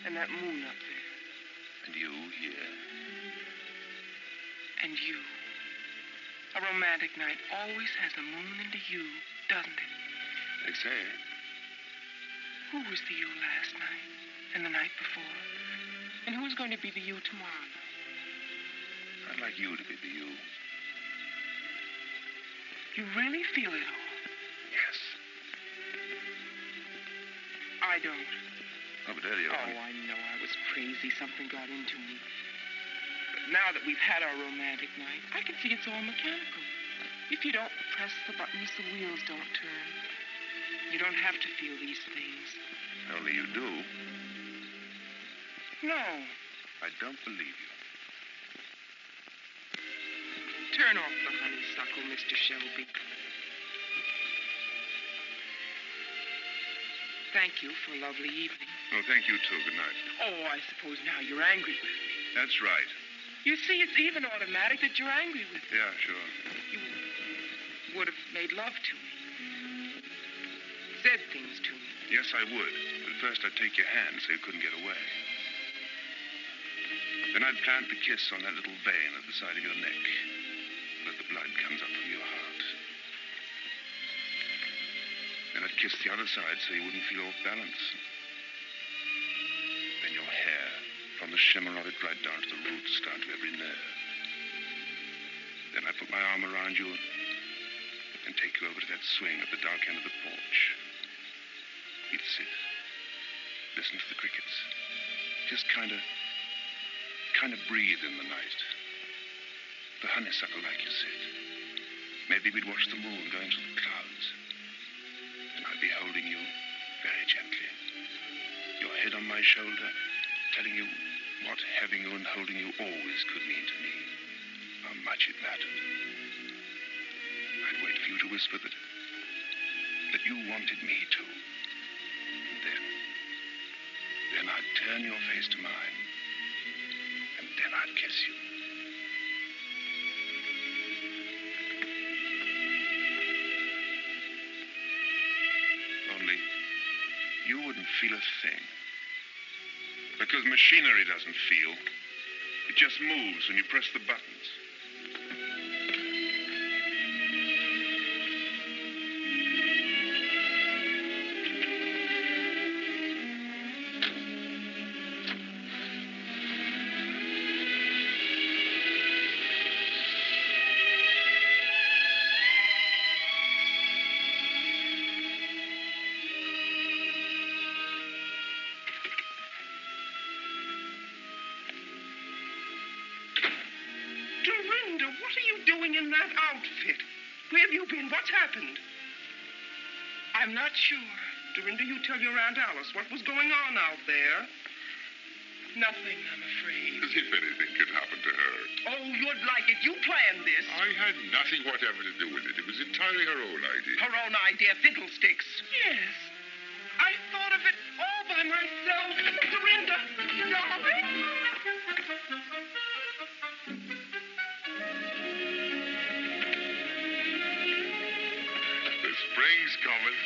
and that moon up there. And you here. And you. A romantic night always has a moon into you, doesn't it? They say. Who was the you last night and the night before? And who's going to be the you tomorrow night? I'd like you to be the you. You really feel it all? Yes. I don't. Oh, but Elliot. Oh, I know I was crazy. Something got into me. But now that we've had our romantic night, I can see it's all mechanical. If you don't press the buttons, the wheels don't turn. You don't have to feel these things. Only you do. No. I don't believe you. Turn off the honeysuckle, Mr. Shelby. Thank you for a lovely evening. Oh, thank you, too. Good night. Oh, I suppose now you're angry with me. That's right. You see, it's even automatic that you're angry with me. Yeah, sure. You would have made love to me. Said things to me. Yes, I would. But first I'd take your hand so you couldn't get away. Then I'd plant the kiss on that little vein at the side of your neck. kiss the other side so you wouldn't feel off balance. Then your hair, from the shimmer of it right down to the roots, down to every nerve. Then I'd put my arm around you and take you over to that swing at the dark end of the porch. We'd sit, listen to the crickets, just kind of breathe in the night. The honeysuckle, like you said. Maybe we'd watch the moon going through the clouds. And I'd be holding you very gently. Your head on my shoulder, telling you what having you and holding you always could mean to me. How much it mattered. I'd wait for you to whisper that you wanted me to. And then I'd turn your face to mine. And then I'd kiss you. Only you wouldn't feel a thing. Because machinery doesn't feel. It just moves when you press the buttons. Dorinda, what are you doing in that outfit? Where have you been? What's happened? I'm not sure. Dorinda, you tell your Aunt Alice what was going on out there. Nothing, I'm afraid. As if anything could happen to her. Oh, you'd like it. You planned this. I had nothing whatever to do with it. It was entirely her own idea. Her own idea, fiddlesticks. Yes. I thought of it all by myself. Dorinda, darling. The spring's coming.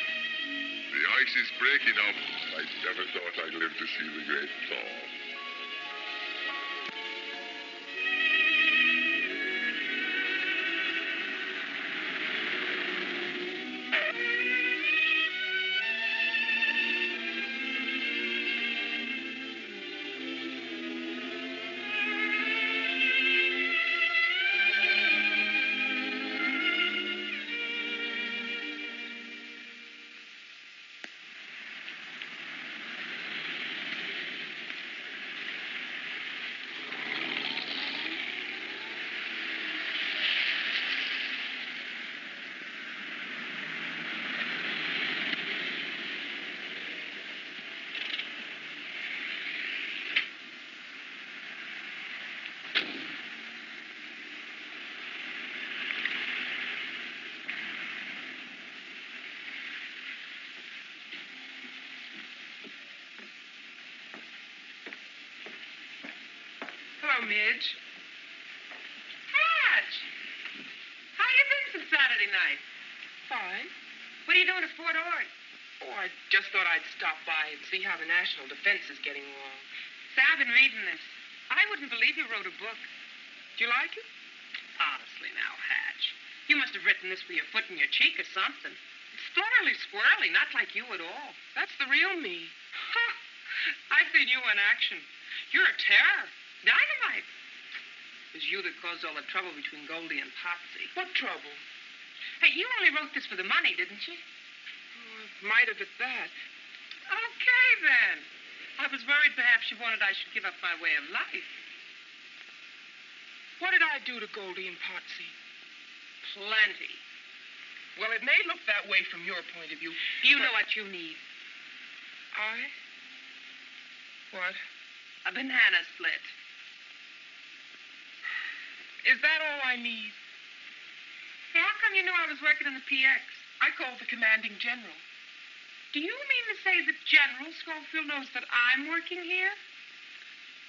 The ice is breaking up. I never thought I'd live to see the great thaw. Hello, Midge. Hatch! How you been since Saturday night? Fine. What are you doing at Fort Ord? Oh, I just thought I'd stop by and see how the national defense is getting along. Say, I've been reading this. I wouldn't believe you wrote a book. Do you like it? Honestly now, Hatch. You must have written this with your foot in your cheek or something. It's florally swirly, not like you at all. That's the real me. Huh. I've seen you in action. You're a terror. Dynamite. It was you that caused all the trouble between Goldie and Popsy. What trouble? Hey, you only wrote this for the money, didn't you? Oh, it might have at that. Okay, then. I was worried perhaps you wanted I should give up my way of life. What did I do to Goldie and Potsy? Plenty. Well, it may look that way from your point of view. You know what you need. I? What? A banana split. Is that all I need? Hey, how come you knew I was working in the PX? I called the commanding general. Do you mean to say that General Schofield knows that I'm working here?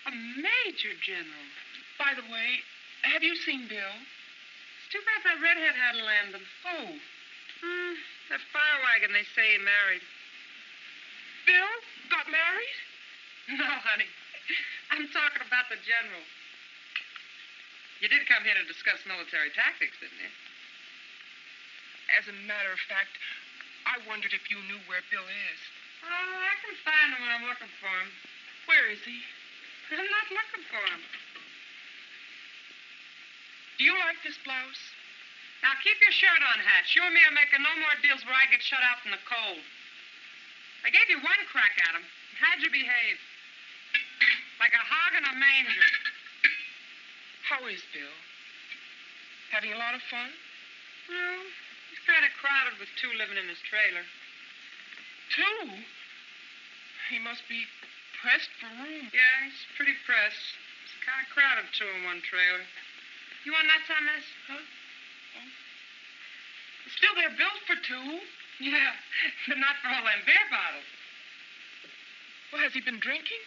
A major general. By the way, have you seen Bill? It's too bad that redhead hadn't landed. Oh. That fire wagon they say he married. Bill got married? No, honey. I'm talking about the general. You did come here to discuss military tactics, didn't you? As a matter of fact, I wondered if you knew where Bill is. Oh, I can find him when I'm looking for him. Where is he? I'm not looking for him. Do you like this blouse? Now, keep your shirt on, Hatch. You and me are making no more deals where I get shut out in the cold. I gave you one crack at him. How'd you behave? Like a hog in a manger. How is Bill? Having a lot of fun? Well, he's kind of crowded with two living in his trailer. Two? He must be pressed for room. Yeah, he's pretty pressed. It's kind of crowded, too, in one trailer. You want nuts on this? Huh? Oh. Still, they're built for two. Yeah, but not for all them beer bottles. Well, has he been drinking?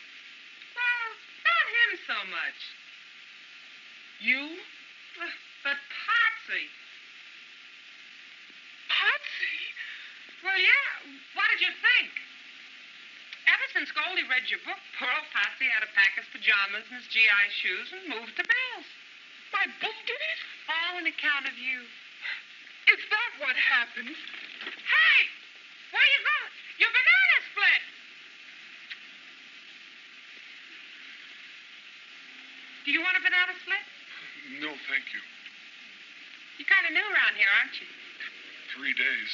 Well, not him so much. You? But Patsy. Patsy? Well, yeah. What did you think? Ever since Goldie read your book, poor old Patsy had to pack his pajamas and his GI shoes and move to Bill's. My book did it? All on account of you. Is that what happened? Hey! Where you going? Your banana split! Do you want a banana split? No, thank you. You're kind of new around here, aren't you? 3 days.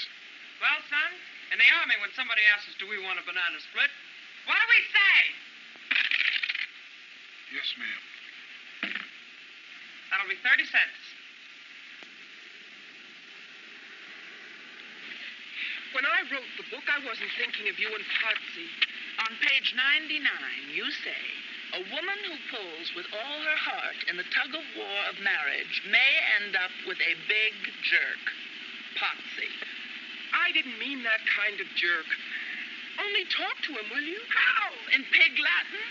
Well, son, in the Army, when somebody asks us, do we want a banana split, what do we say? Yes, ma'am. That'll be 30 cents. When I wrote the book, I wasn't thinking of you and Patsy. On page 99, you say, a woman who pulls with all her heart in the tug-of-war of marriage may end up with a big jerk. Patsy. I didn't mean that kind of jerk. Only talk to him, will you? How? In pig Latin?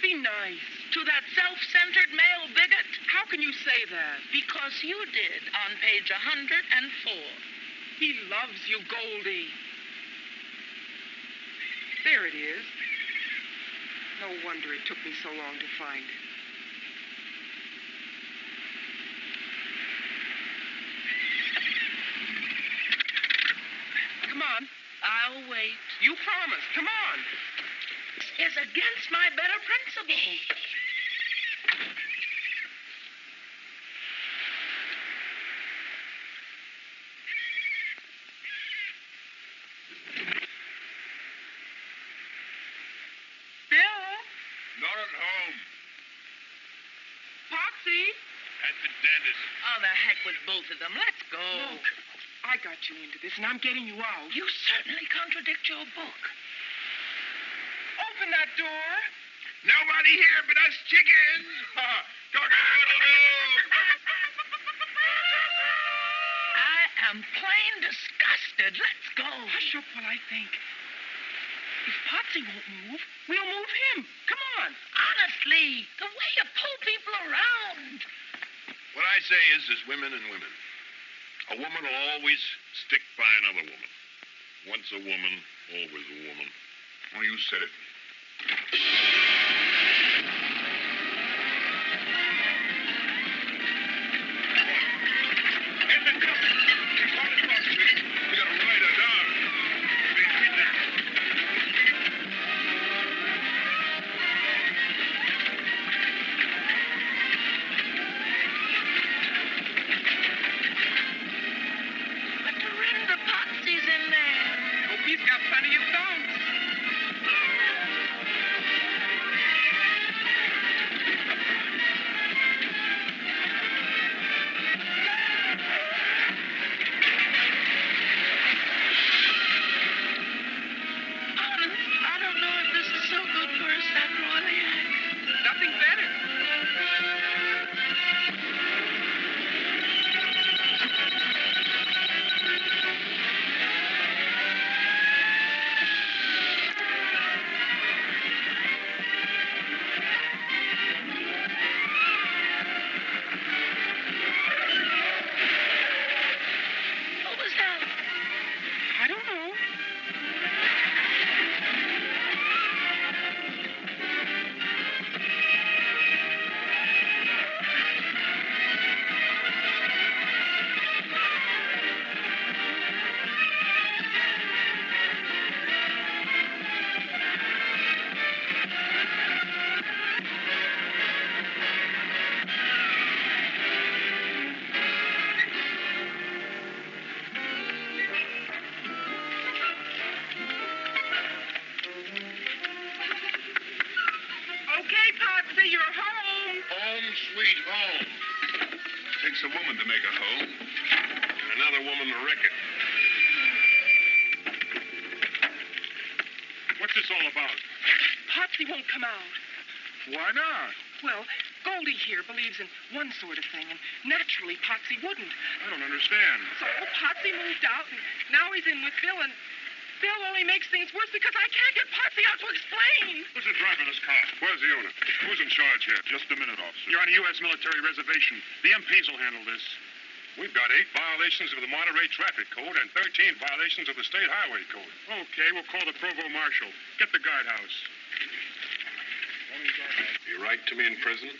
Be nice. To that self-centered male bigot? How can you say that? Because you did on page 104. He loves you, Goldie. There it is. No wonder it took me so long to find it. Come on. I'll wait. You promised. Come on. Is against my better principles. Bill? Not at home. Patsy? At the dentist. Oh, the heck with both of them. Let's go. Look, I got you into this, and I'm getting you out. You certainly contradict your book. Open that door. Nobody here but us chickens. Cock-a-doodle-doo. I am plain disgusted. Let's go. Hush up while I think. If Patsy won't move, we'll move him. Come on. Honestly, the way you pull people around. What I say is, there's women and women. A woman will always stick by another woman. Once a woman, always a woman. Oh, you said it. Get the cover. Call it Fox Street. We got to ride her down. Beat that. But Dorinda Patsy's in there. Hope he's got plenty of stones. other woman to wreck it. What's this all about? Potsy won't come out. Why not? Well, Goldie here believes in one sort of thing, and naturally Potsy wouldn't. I don't understand. So Potsy moved out, and now he's in with Bill, and Bill only makes things worse because I can't get Potsy out to explain. Who's the driver of this car? Where's the owner? Who's in charge here? Just a minute, officer. You're on a U.S. military reservation. The MPs will handle this. We've got 8 violations of the Monterey Traffic Code and 13 violations of the State Highway Code. Okay, we'll call the Provost Marshal. Get the guardhouse. You write to me in prison?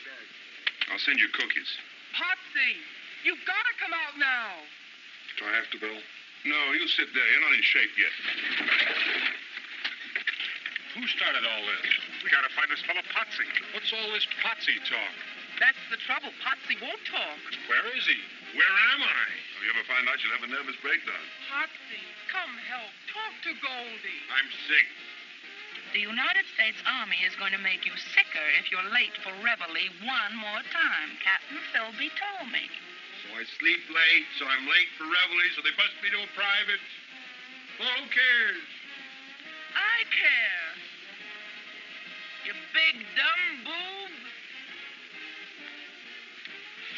I'll send you cookies. Potsy, you've got to come out now. Do I have to, Bill? No, you sit there. You're not in shape yet. Who started all this? We gotta find this fellow Potsy. What's all this Potsy talk? That's the trouble. Potsy won't talk. Where is he? Where am I? If you ever find out, you'll have a nervous breakdown. Potsy, come help. Talk to Goldie. I'm sick. The United States Army is going to make you sicker if you're late for reveille one more time. Captain Philby told me. So I sleep late, so I'm late for reveille, so they bust me to a private. Well, who cares? I care. You big dumb boob.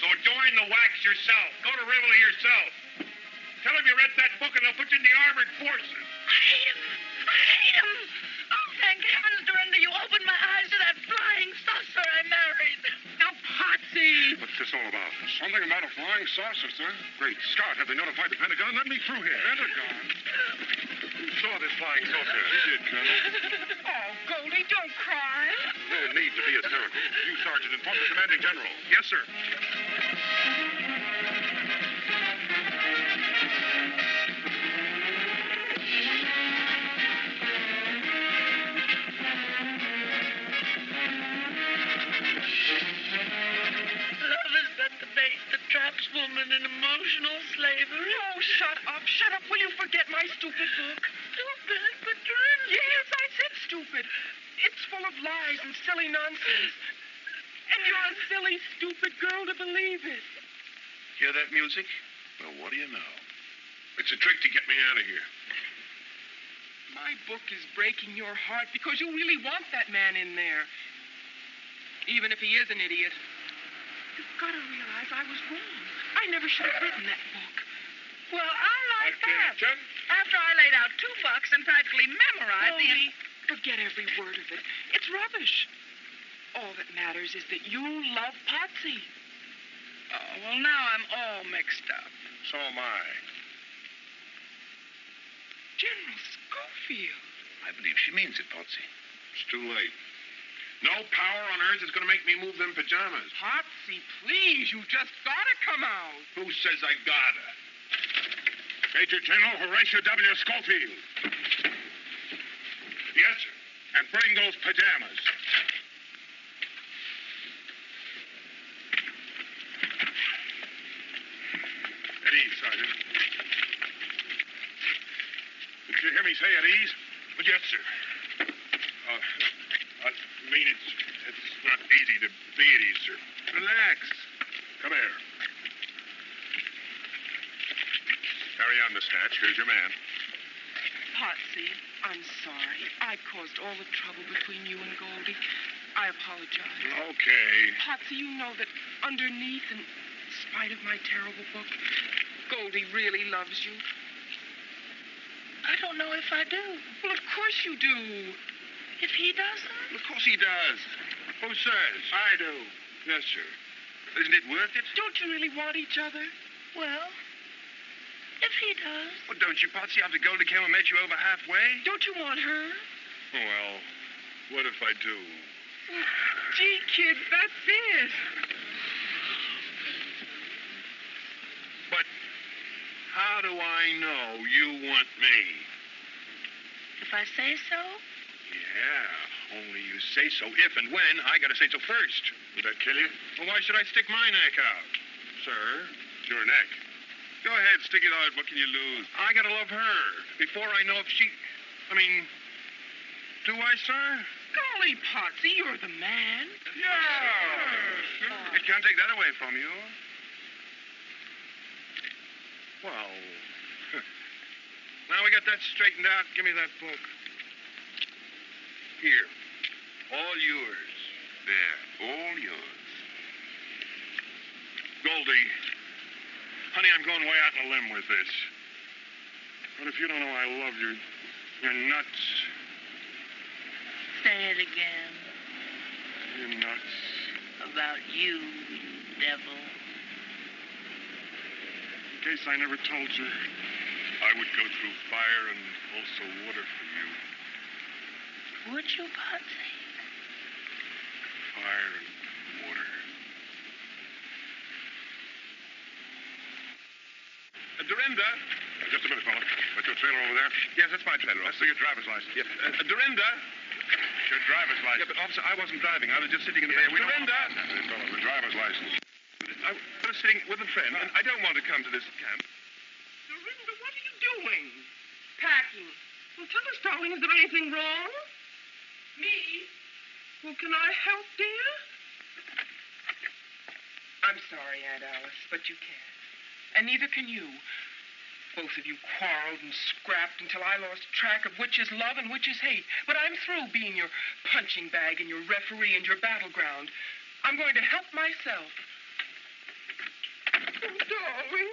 So join the wax yourself. Go to reveille yourself. Tell them you read that book and they'll put you in the armored forces. I hate him. I hate him. Oh, thank heavens, Dorinda, you opened my eyes to that flying saucer I married. Now, Potsy. What's this all about? Something about a flying saucer, sir? Great Scott, have they notified the Pentagon? Let me through here. Pentagon? Who saw this flying saucer? You did, Colonel. Oh, Goldie, don't cry. No need to be hysterical. You, Sergeant, inform the commanding general. Yes, sir. Love is but the bait that traps woman in emotional slavery. Oh, shut up. Shut up. Will you forget my stupid book? Stupid, but Dorinda. Yes, I said stupid. It's full of lies and silly nonsense. And you're a silly, stupid girl to believe it. Hear that music? Well, what do you know? It's a trick to get me out of here. My book is breaking your heart because you really want that man in there. Even if he is an idiot. You've got to realize I was wrong. I never should have written that book. Well, I like that. Attention. After I laid out 2 bucks and practically memorized the... Goldie, forget every word of it. It's rubbish. All that matters is that you love Potsy. Oh, well, now I'm all mixed up. So am I. General Schofield. I believe she means it, Potsy. It's too late. No power on earth is going to make me move them pajamas. Potsy, please, you just gotta come out. Who says I gotta? Major General Horatio W. Schofield. Yes, sir. And bring those pajamas. At ease, Sergeant. Did you hear me say at ease? Yes, sir. I mean, it's not easy to be at ease, sir. Relax. Come here. Carry on, Miss Hatch. Here's your man. Potsy, I'm sorry. I caused all the trouble between you and Goldie. I apologize. Okay. Potsy, you know that underneath, in spite of my terrible book, Goldie really loves you. I don't know if I do. Well, of course you do. If he doesn't? Of course he does. Who says? I do. Yes, sir. Isn't it worth it? Don't you really want each other? Well, if he does. Well, don't you, Potsy, after Goldie came and met you over halfway? Don't you want her? Well, what if I do? Gee, kid, that's it. But how do I know you want me? If I say so? Yeah, only you say so if and when I gotta say so first. Would that kill you? Well, why should I stick my neck out? Sir, your neck. Go ahead, stick it out. What can you lose? I gotta love her before I know if she... do I, sir? Golly, Potsy, you're the man. Yeah. It can't take that away from you. Well, get that straightened out, give me that book. Here. All yours. There, all yours. Goldie, honey, I'm going way out on a limb with this. But if you don't know I love you, you're nuts. Say it again. You're nuts. About you, you devil. In case I never told you, I would go through fire and also water for you. Would you, Patsy? Fire and water. Dorinda. Just a minute, fella. That's your trailer over there? Yes, that's my trailer. Let's see your driver's license. Yes. Dorinda. Your driver's Yeah, license. but officer, I wasn't driving. I was just sitting in the... Yeah, we don't Dorinda. know about that. Hey, fella, the driver's license. I was sitting with a friend, and I don't want to come to this camp. Dorinda, what are you doing? Packing. Well, tell us, darling, is there anything wrong? Me? Well, can I help, dear? I'm sorry, Aunt Alice, but you can't. And neither can you. Both of you quarreled and scrapped until I lost track of which is love and which is hate. But I'm through being your punching bag and your referee and your battleground. I'm going to help myself. Oh, darling.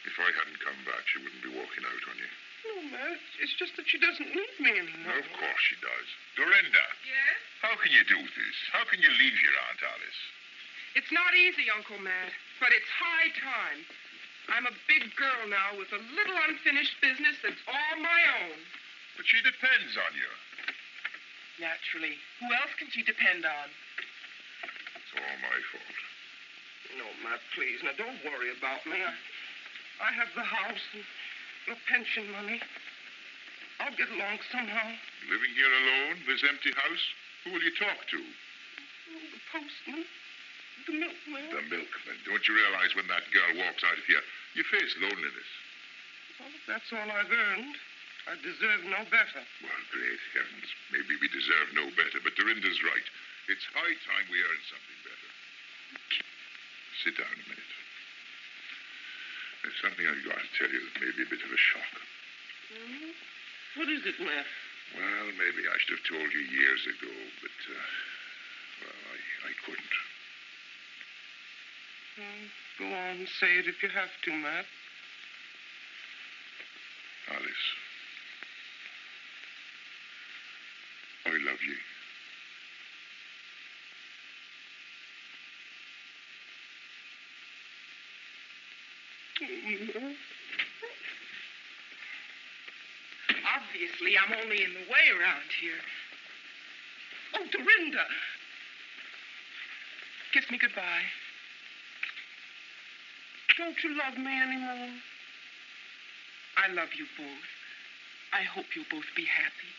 If I hadn't come back, she wouldn't be walking out on you. No, Matt, it's just that she doesn't need me anymore. Of course she does. Dorinda, Yes? how can you do this? How can you leave your Aunt Alice? It's not easy, Uncle Matt, but it's high time. I'm a big girl now with a little unfinished business that's all my own. But she depends on you. Naturally. Who else can she depend on? It's all my fault. No, Matt, please. Now, don't worry about me. I have the house and your pension money. I'll get along somehow. Living here alone, this empty house? Who will you talk to? Oh, the postman. The milkman. The milkman. Don't you realize when that girl walks out of here, you face loneliness? Well, if that's all I've earned, I deserve no better. Well, great heavens. Maybe we deserve no better, but Dorinda's right. It's high time we earned something better. Sit down a minute. There's something I've got to tell you that may be a bit of a shock. What is it, Matt? Well, maybe I should have told you years ago, but, well, I couldn't. Go on, say it if you have to, Matt. Alice, I love you. Obviously, I'm only in the way around here. Oh, Dorinda! Kiss me goodbye. Don't you love me anymore? I love you both. I hope you'll both be happy.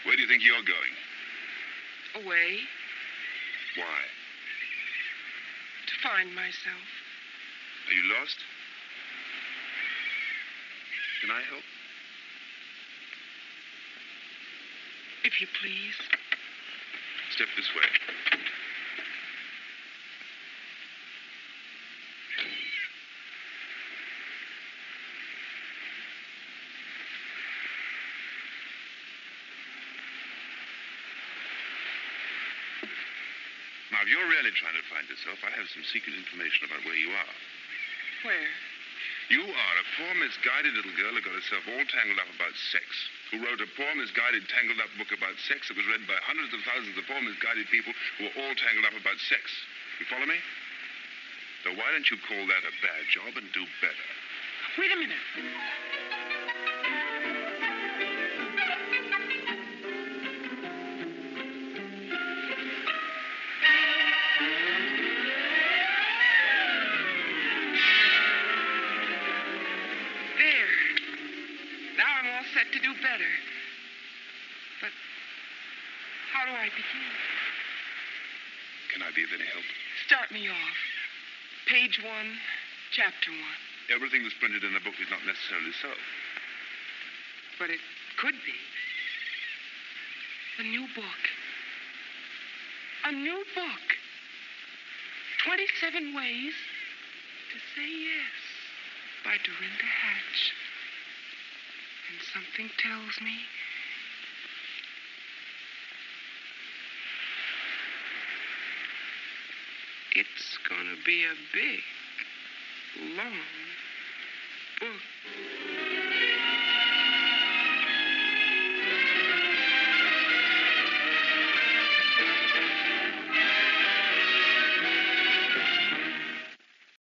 Where do you think you're going? Away Why? to find myself. Are you lost? Can I help? If you please. Step this way. Now, if you're really trying to find yourself, I have some secret information about where you are. Where? You are a poor, misguided little girl who got herself all tangled up about sex, who wrote a poor, misguided, tangled up book about sex that was read by hundreds of thousands of poor, misguided people who were all tangled up about sex. You follow me? So why don't you call that a bad job and do better? Wait a minute. There. Now I'm all set to do better. But how do I begin? Can I be of any help? Start me off. Page 1, chapter 1. Everything that's printed in a book is not necessarily so. But it could be. A new book. A new book. 27 Ways to Say Yes by Dorinda Hatch. And something tells me it's gonna be a big, long